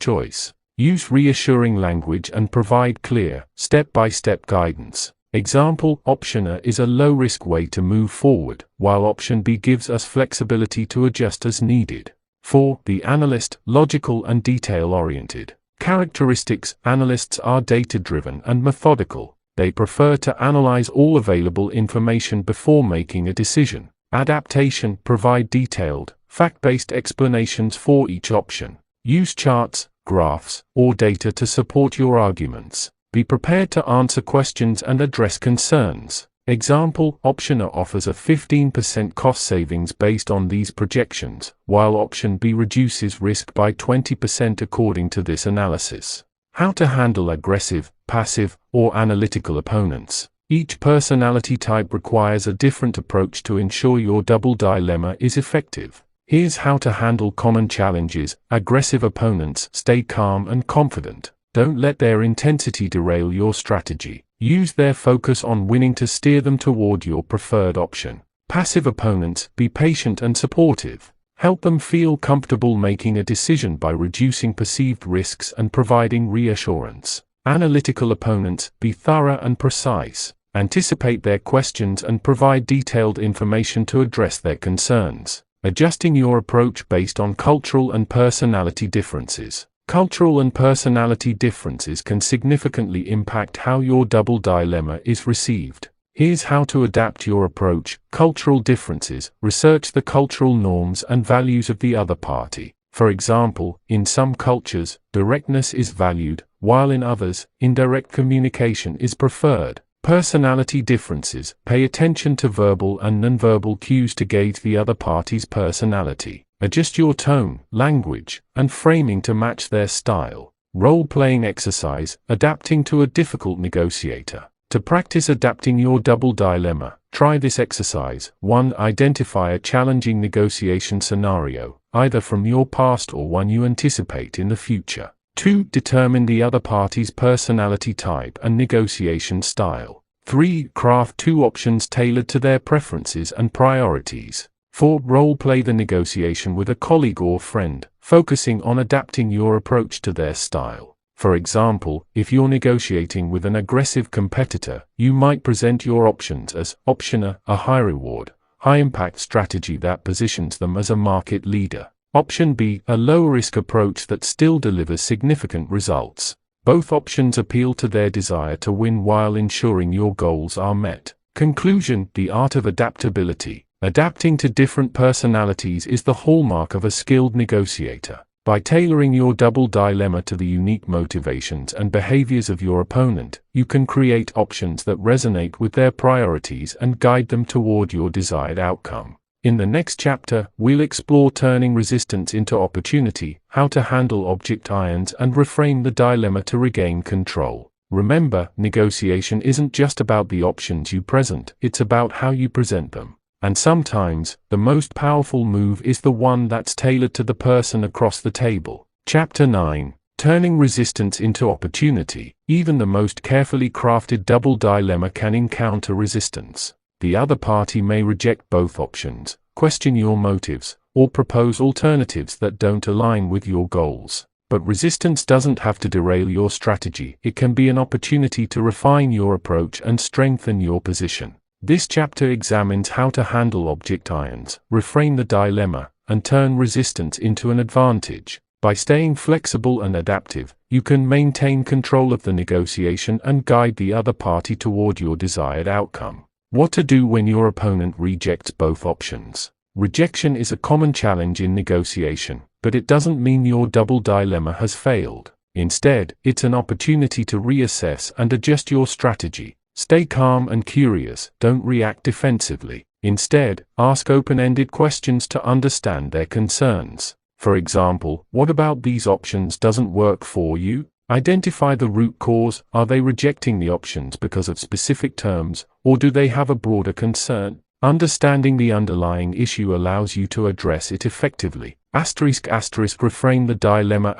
S1: choice. Use reassuring language and provide clear, step-by-step guidance. Example: Option A is a low-risk way to move forward, while Option B gives us flexibility to adjust as needed. 4. The analyst, logical and detail-oriented. Characteristics: analysts are data-driven and methodical. They prefer to analyze all available information before making a decision. Adaptation: provide detailed, fact-based explanations for each option. Use charts, graphs, or data to support your arguments. Be prepared to answer questions and address concerns. Example: Option A offers a 15% cost savings based on these projections, while Option B reduces risk by 20% according to this analysis. How to handle aggressive, passive, or analytical opponents. Each personality type requires a different approach to ensure your double dilemma is effective. Here's how to handle common challenges. Aggressive opponents: stay calm and confident. Don't let their intensity derail your strategy. Use their focus on winning to steer them toward your preferred option. Passive opponents: be patient and supportive. Help them feel comfortable making a decision by reducing perceived risks and providing reassurance. Analytical opponents: be thorough and precise. Anticipate their questions and provide detailed information to address their concerns. Adjusting your approach based on cultural and personality differences. Cultural and personality differences can significantly impact how your double dilemma is received. Here's how to adapt your approach. Cultural differences: research the cultural norms and values of the other party. For example, in some cultures, directness is valued, while in others, indirect communication is preferred. Personality differences: pay attention to verbal and nonverbal cues to gauge the other party's personality. Adjust your tone, language, and framing to match their style. Role-playing exercise: adapting to a difficult negotiator. To practice adapting your double dilemma, try this exercise. 1. Identify a challenging negotiation scenario, either from your past or one you anticipate in the future. 2. Determine the other party's personality type and negotiation style. 3. Craft 2 options tailored to their preferences and priorities. 4. Role-play the negotiation with a colleague or friend, focusing on adapting your approach to their style. For example, if you're negotiating with an aggressive competitor, you might present your options as Option A, a high-reward, high-impact strategy that positions them as a market leader. Option B, a low-risk approach that still delivers significant results. Both options appeal to their desire to win while ensuring your goals are met. Conclusion: the art of adaptability. Adapting to different personalities is the hallmark of a skilled negotiator. By tailoring your double dilemma to the unique motivations and behaviors of your opponent, you can create options that resonate with their priorities and guide them toward your desired outcome. In the next chapter, we'll explore turning resistance into opportunity, how to handle object irons, and reframe the dilemma to regain control. Remember, negotiation isn't just about the options you present, it's about how you present them. And sometimes, the most powerful move is the one that's tailored to the person across the table. Chapter 9. Turning resistance into opportunity. Even the most carefully crafted double dilemma can encounter resistance. The other party may reject both options, question your motives, or propose alternatives that don't align with your goals. But resistance doesn't have to derail your strategy. It can be an opportunity to refine your approach and strengthen your position. This chapter examines how to handle object irons, reframe the dilemma, and turn resistance into an advantage. By staying flexible and adaptive, you can maintain control of the negotiation and guide the other party toward your desired outcome. What to do when your opponent rejects both options. Rejection is a common challenge in negotiation, but it doesn't mean your double dilemma has failed. Instead, it's an opportunity to reassess and adjust your strategy. Stay calm and curious, don't react defensively. Instead, ask open-ended questions to understand their concerns. For example, what about these options doesn't work for you? Identify the root cause. Are they rejecting the options because of specific terms, or do they have a broader concern? Understanding the underlying issue allows you to address it effectively. Reframe the dilemma.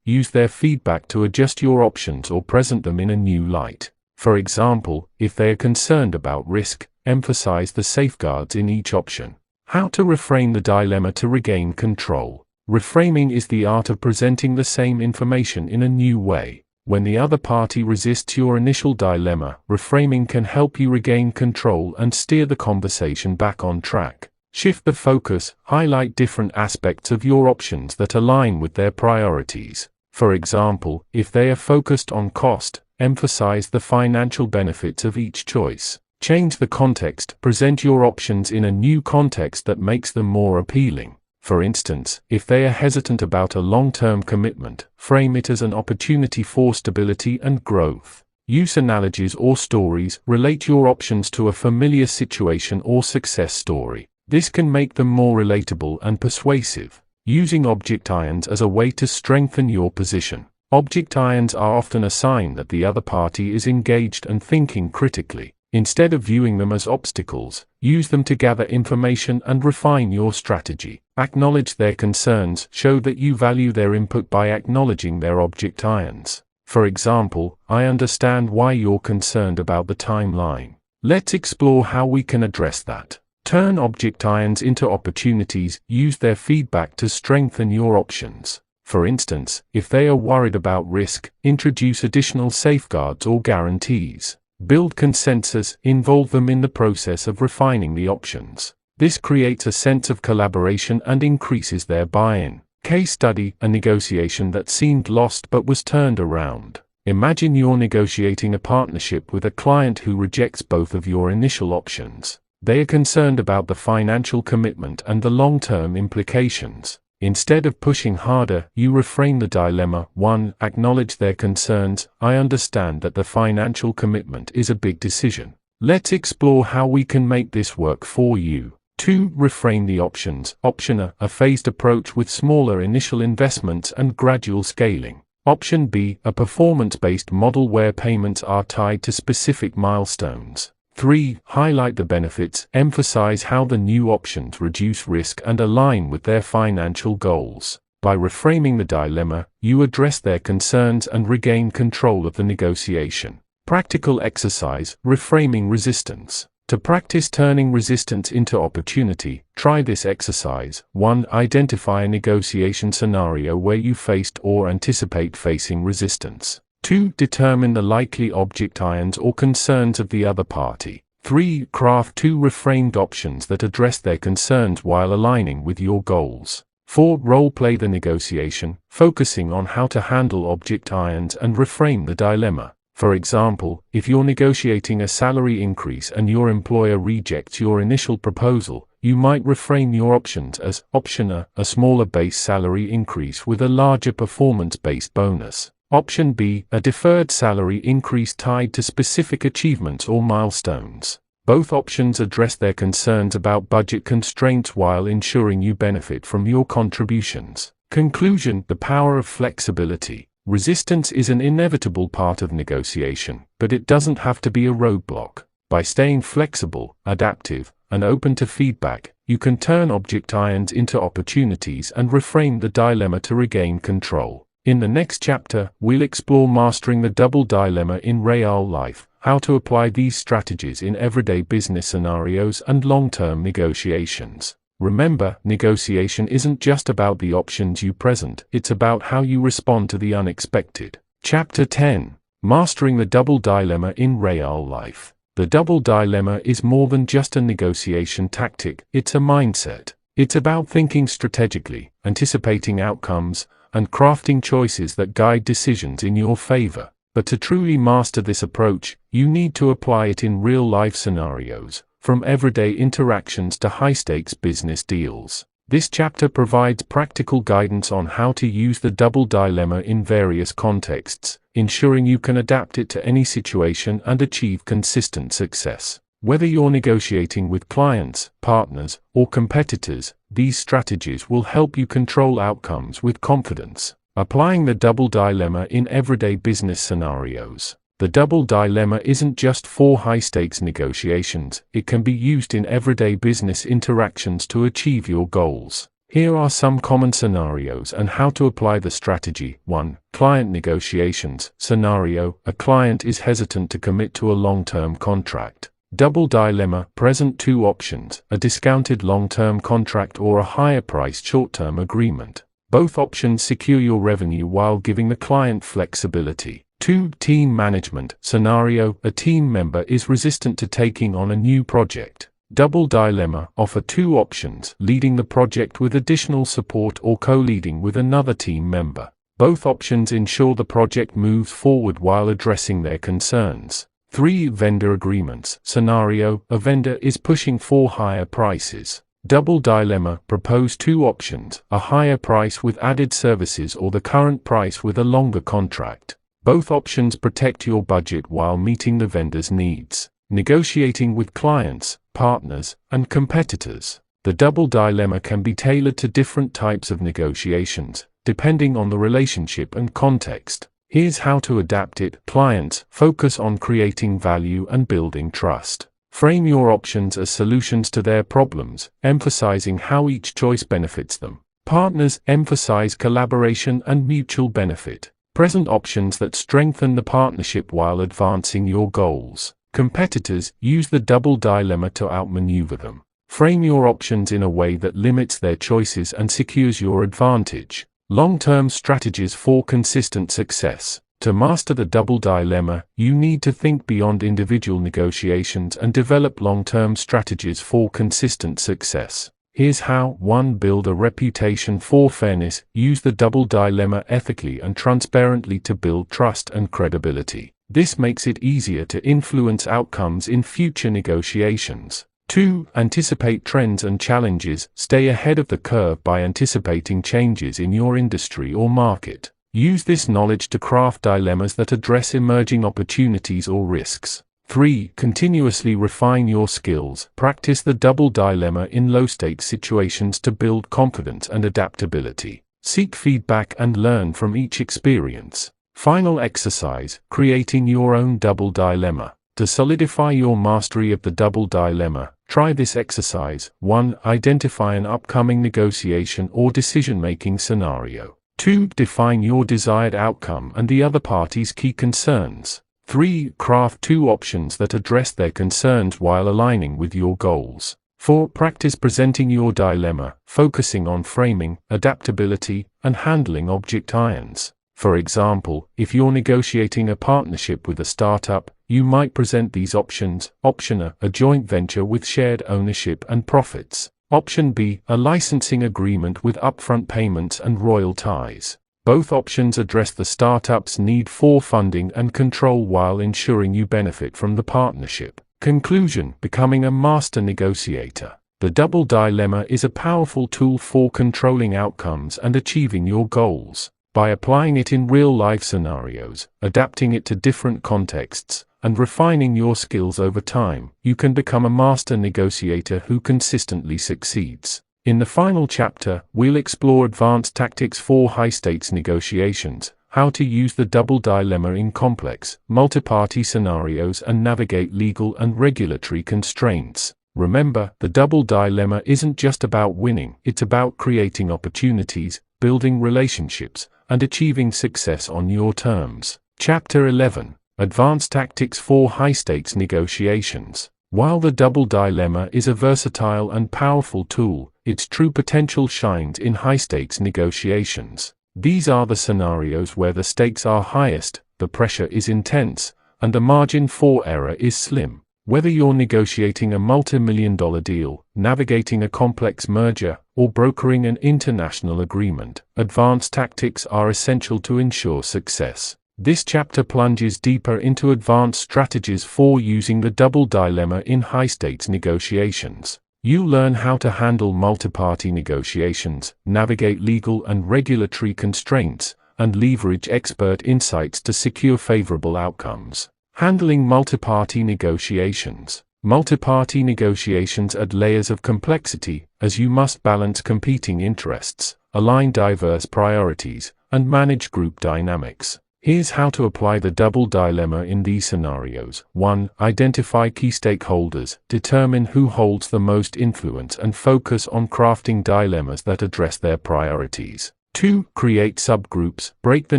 S1: Use their feedback to adjust your options or present them in a new light. For example, if they are concerned about risk, emphasize the safeguards in each option. How to reframe the dilemma to regain control. Reframing is the art of presenting the same information in a new way. When the other party resists your initial dilemma, reframing can help you regain control and steer the conversation back on track. Shift the focus, highlight different aspects of your options that align with their priorities. For example, if they are focused on cost, emphasize the financial benefits of each choice. Change the context, present your options in a new context that makes them more appealing. For instance, if they are hesitant about a long-term commitment, frame it as an opportunity for stability and growth. Use analogies or stories, relate your options to a familiar situation or success story. This can make them more relatable and persuasive. Using object irons as a way to strengthen your position. Object irons are often a sign that the other party is engaged and thinking critically. Instead of viewing them as obstacles, use them to gather information and refine your strategy. Acknowledge their concerns. Show that you value their input by acknowledging their object irons. For example, I understand why you're concerned about the timeline. Let's explore how we can address that. Turn object irons into opportunities. Use their feedback to strengthen your options. For instance, if they are worried about risk, introduce additional safeguards or guarantees. Build consensus. Involve them in the process of refining the options. This creates a sense of collaboration and increases their buy-in. Case study: a negotiation that seemed lost but was turned around. Imagine you're negotiating a partnership with a client who rejects both of your initial options. They are concerned about the financial commitment and the long-term implications. Instead of pushing harder, you reframe the dilemma. 1. Acknowledge their concerns. I understand that the financial commitment is a big decision. Let's explore how we can make this work for you. 2. Reframe the options. Option A phased approach with smaller initial investments and gradual scaling. Option B, a performance-based model where payments are tied to specific milestones. 3. Highlight the benefits, emphasize how the new options reduce risk and align with their financial goals. By reframing the dilemma, you address their concerns and regain control of the negotiation. Practical exercise, reframing resistance. To practice turning resistance into opportunity, try this exercise. 1. Identify a negotiation scenario where you faced or anticipate facing resistance. 2. Determine the likely objections or concerns of the other party. 3. Craft 2 reframed options that address their concerns while aligning with your goals. 4. Role-play the negotiation, focusing on how to handle objections and reframe the dilemma. For example, if you're negotiating a salary increase and your employer rejects your initial proposal, you might reframe your options as Option A, a smaller base salary increase with a larger performance-based bonus. Option B, a deferred salary increase tied to specific achievements or milestones. Both options address their concerns about budget constraints while ensuring you benefit from your contributions. Conclusion: the power of flexibility. Resistance is an inevitable part of negotiation, but it doesn't have to be a roadblock. By staying flexible, adaptive, and open to feedback, you can turn objections into opportunities and reframe the dilemma to regain control. In the next chapter, we'll explore mastering the double dilemma in real life, how to apply these strategies in everyday business scenarios and long-term negotiations. Remember, negotiation isn't just about the options you present, it's about how you respond to the unexpected. Chapter 10. Mastering the double dilemma in real life. The double dilemma is more than just a negotiation tactic, it's a mindset. It's about thinking strategically, anticipating outcomes, and crafting choices that guide decisions in your favor. But to truly master this approach, you need to apply it in real-life scenarios, from everyday interactions to high-stakes business deals. This chapter provides practical guidance on how to use the double dilemma in various contexts, ensuring you can adapt it to any situation and achieve consistent success. Whether you're negotiating with clients, partners, or competitors, these strategies will help you control outcomes with confidence. Applying the double dilemma in everyday business scenarios. The double dilemma isn't just for high-stakes negotiations, it can be used in everyday business interactions to achieve your goals. Here are some common scenarios and how to apply the strategy. 1. Client negotiations. Scenario: a client is hesitant to commit to a long-term contract. Double dilemma: present 2 options, a discounted long-term contract or a higher-priced short-term agreement. Both options secure your revenue while giving the client flexibility. 2. Team management. Scenario: a team member is resistant to taking on a new project. Double dilemma: offer 2 options, leading the project with additional support or co-leading with another team member. Both options ensure the project moves forward while addressing their concerns. 3. Vendor agreements. Scenario: a vendor is pushing for higher prices. Double dilemma: propose 2 options, a higher price with added services or the current price with a longer contract. Both options protect your budget while meeting the vendor's needs. Negotiating with clients, partners, and competitors. The double dilemma can be tailored to different types of negotiations, depending on the relationship and context. Here's how to adapt it. Clients: focus on creating value and building trust. Frame your options as solutions to their problems, emphasizing how each choice benefits them. Partners: emphasize collaboration and mutual benefit. Present options that strengthen the partnership while advancing your goals. Competitors: use the double dilemma to outmaneuver them. Frame your options in a way that limits their choices and secures your advantage. Long-term strategies for consistent success. To master the double dilemma, you need to think beyond individual negotiations and develop long-term strategies for consistent success. Here's how. 1. Build a reputation for fairness. Use the double dilemma ethically and transparently to build trust and credibility. This makes it easier to influence outcomes in future negotiations. 2. Anticipate trends and challenges. Stay ahead of the curve by anticipating changes in your industry or market. Use this knowledge to craft dilemmas that address emerging opportunities or risks. 3. Continuously refine your skills. Practice the double dilemma in low-stakes situations to build confidence and adaptability. Seek feedback and learn from each experience. Final exercise, creating your own double dilemma. To solidify your mastery of the double dilemma, try this exercise. 1. Identify an upcoming negotiation or decision-making scenario. 2. Define your desired outcome and the other party's key concerns. 3. Craft 2 options that address their concerns while aligning with your goals. 4. Practice presenting your dilemma, focusing on framing, adaptability, and handling object irons. For example, if you're negotiating a partnership with a startup, you might present these options. Option A, a joint venture with shared ownership and profits. Option B, a licensing agreement with upfront payments and royalties. Both options address the startup's need for funding and control while ensuring you benefit from the partnership. Conclusion: becoming a master negotiator. The double dilemma is a powerful tool for controlling outcomes and achieving your goals. By applying it in real-life scenarios, adapting it to different contexts, and refining your skills over time, you can become a master negotiator who consistently succeeds. In the final chapter, we'll explore advanced tactics for high-stakes negotiations, how to use the double dilemma in complex, multi-party scenarios and navigate legal and regulatory constraints. Remember, the double dilemma isn't just about winning, it's about creating opportunities, building relationships, and achieving success on your terms. Chapter 11. Advanced Tactics for High-Stakes Negotiations. While the double dilemma is a versatile and powerful tool, its true potential shines in high-stakes negotiations. These are the scenarios where the stakes are highest, the pressure is intense, and the margin for error is slim. Whether you're negotiating a multi-million-dollar deal, navigating a complex merger, or brokering an international agreement, advanced tactics are essential to ensure success. This chapter plunges deeper into advanced strategies for using the double dilemma in high-stakes negotiations. You learn how to handle multi-party negotiations, navigate legal and regulatory constraints, and leverage expert insights to secure favorable outcomes. Handling multi-party negotiations. Multi-party negotiations add layers of complexity, as you must balance competing interests, align diverse priorities, and manage group dynamics. Here's how to apply the double dilemma in these scenarios. 1. Identify key stakeholders, determine who holds the most influence and focus on crafting dilemmas that address their priorities. 2. Create subgroups, break the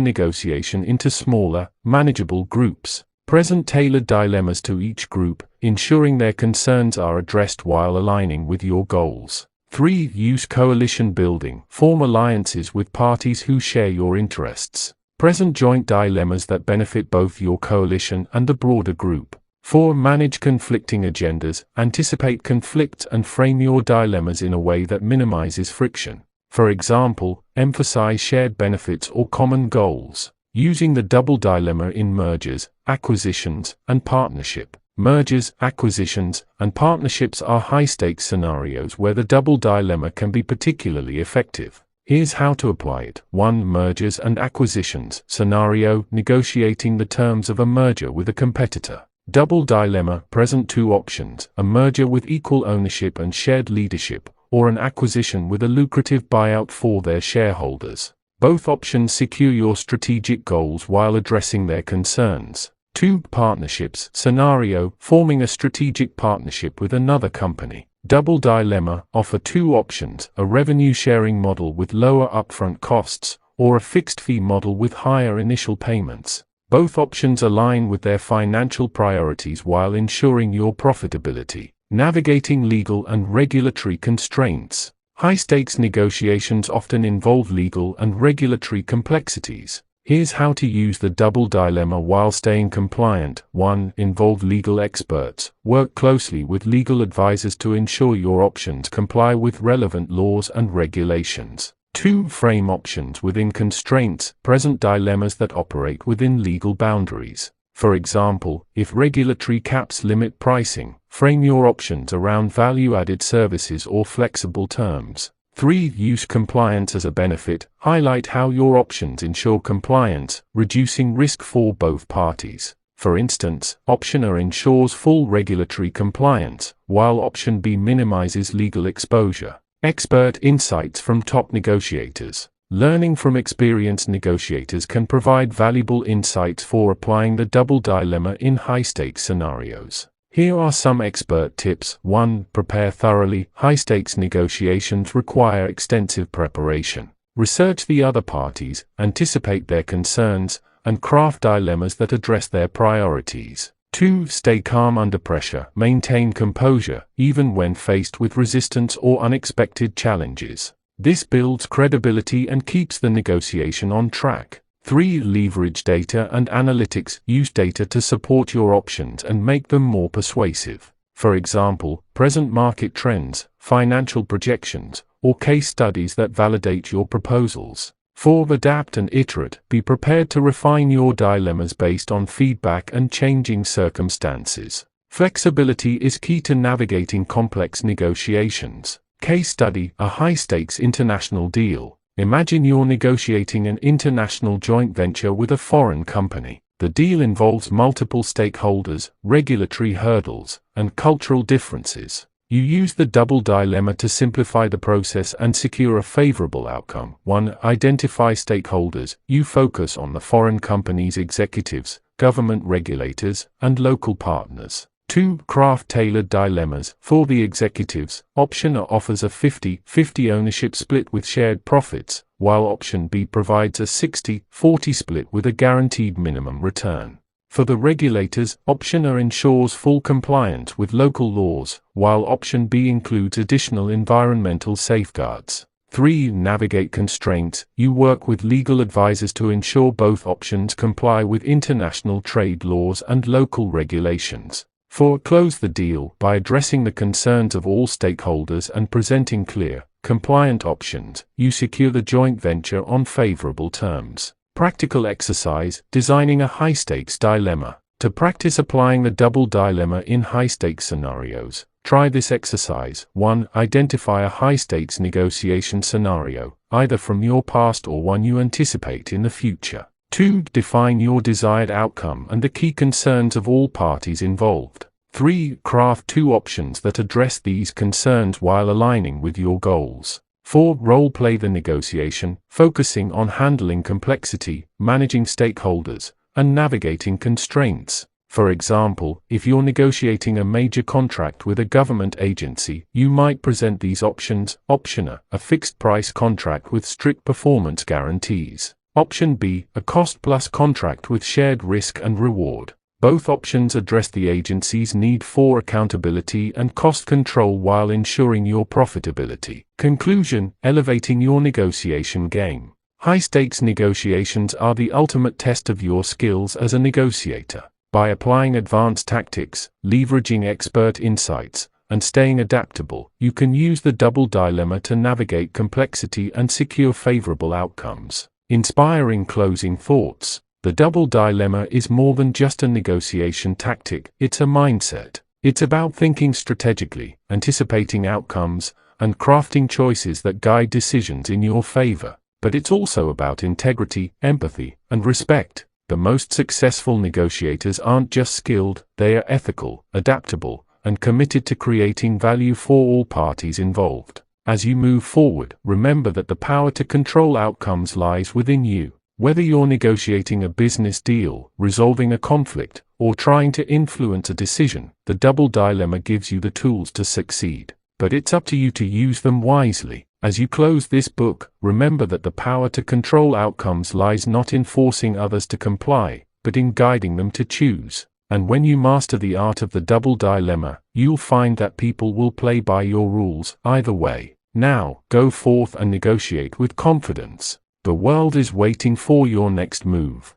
S1: negotiation into smaller, manageable groups. Present tailored dilemmas to each group, ensuring their concerns are addressed while aligning with your goals. 3. Use coalition building, form alliances with parties who share your interests. Present joint dilemmas that benefit both your coalition and the broader group. 4. Manage conflicting agendas, anticipate conflicts and frame your dilemmas in a way that minimizes friction. For example, emphasize shared benefits or common goals. Using the double dilemma in mergers, acquisitions, and partnership. Mergers, acquisitions, and partnerships are high-stakes scenarios where the double dilemma can be particularly effective. Here's how to apply it. 1. Mergers and acquisitions scenario, negotiating the terms of a merger with a competitor. Double dilemma, present 2 options, a merger with equal ownership and shared leadership, or an acquisition with a lucrative buyout for their shareholders. Both options secure your strategic goals while addressing their concerns. 2. Partnerships scenario, forming a strategic partnership with another company. Double dilemma, offer 2 options, a revenue-sharing model with lower upfront costs, or a fixed-fee model with higher initial payments. Both options align with their financial priorities while ensuring your profitability. Navigating legal and regulatory constraints. High-stakes negotiations often involve legal and regulatory complexities. Here's how to use the double dilemma while staying compliant. 1. Involve legal experts. Work closely with legal advisors to ensure your options comply with relevant laws and regulations. 2. Frame options within constraints, present dilemmas that operate within legal boundaries. For example, if regulatory caps limit pricing, frame your options around value-added services or flexible terms. 3. Use compliance as a benefit. Highlight how your options ensure compliance, reducing risk for both parties. For instance, Option A ensures full regulatory compliance, while Option B minimizes legal exposure. Expert insights from top negotiators. Learning from experienced negotiators can provide valuable insights for applying the double dilemma in high-stakes scenarios. Here are some expert tips. 1. Prepare thoroughly. High-stakes negotiations require extensive preparation. Research the other parties, anticipate their concerns, and craft dilemmas that address their priorities. 2. Stay calm under pressure. Maintain composure, even when faced with resistance or unexpected challenges. This builds credibility and keeps the negotiation on track. 3. Leverage data and analytics. Use data to support your options and make them more persuasive. For example, present market trends, financial projections, or case studies that validate your proposals. 4. Adapt and iterate. Be prepared to refine your dilemmas based on feedback and changing circumstances. Flexibility is key to navigating complex negotiations. Case study: a high-stakes international deal. Imagine you're negotiating an international joint venture with a foreign company. The deal involves multiple stakeholders, regulatory hurdles, and cultural differences. You use the double dilemma to simplify the process and secure a favorable outcome. 1. Identify stakeholders. You focus on the foreign company's executives, government regulators, and local partners. 2. Craft tailored dilemmas. For the executives, option A offers a 50-50 ownership split with shared profits, while option B provides a 60-40 split with a guaranteed minimum return. For the regulators, option A ensures full compliance with local laws, while option B includes additional environmental safeguards. 3. Navigate constraints. You work with legal advisors to ensure both options comply with international trade laws and local regulations. 4. Close the deal. By addressing the concerns of all stakeholders and presenting clear, compliant options, you secure the joint venture on favorable terms. Practical exercise: designing a high-stakes dilemma. To practice applying the double dilemma in high-stakes scenarios, try this exercise. 1. Identify a high-stakes negotiation scenario, either from your past or one you anticipate in the future. 2. Define your desired outcome and the key concerns of all parties involved. 3. Craft 2 options that address these concerns while aligning with your goals. 4. Role-play the negotiation, focusing on handling complexity, managing stakeholders, and navigating constraints. For example, if you're negotiating a major contract with a government agency, you might present these options. Option A fixed-price contract with strict performance guarantees. Option B, a cost-plus contract with shared risk and reward. Both options address the agency's need for accountability and cost control while ensuring your profitability. Conclusion: elevating your negotiation game. High-stakes negotiations are the ultimate test of your skills as a negotiator. By applying advanced tactics, leveraging expert insights, and staying adaptable, you can use the double dilemma to navigate complexity and secure favorable outcomes. Inspiring closing thoughts. The double dilemma is more than just a negotiation tactic, it's a mindset. It's about thinking strategically, anticipating outcomes, and crafting choices that guide decisions in your favor. But it's also about integrity, empathy, and respect. The most successful negotiators aren't just skilled, they are ethical, adaptable, and committed to creating value for all parties involved. As you move forward, remember that the power to control outcomes lies within you. Whether you're negotiating a business deal, resolving a conflict, or trying to influence a decision, the double dilemma gives you the tools to succeed. But it's up to you to use them wisely. As you close this book, remember that the power to control outcomes lies not in forcing others to comply, but in guiding them to choose. And when you master the art of the double dilemma, you'll find that people will play by your rules either way. Now, go forth and negotiate with confidence. The world is waiting for your next move.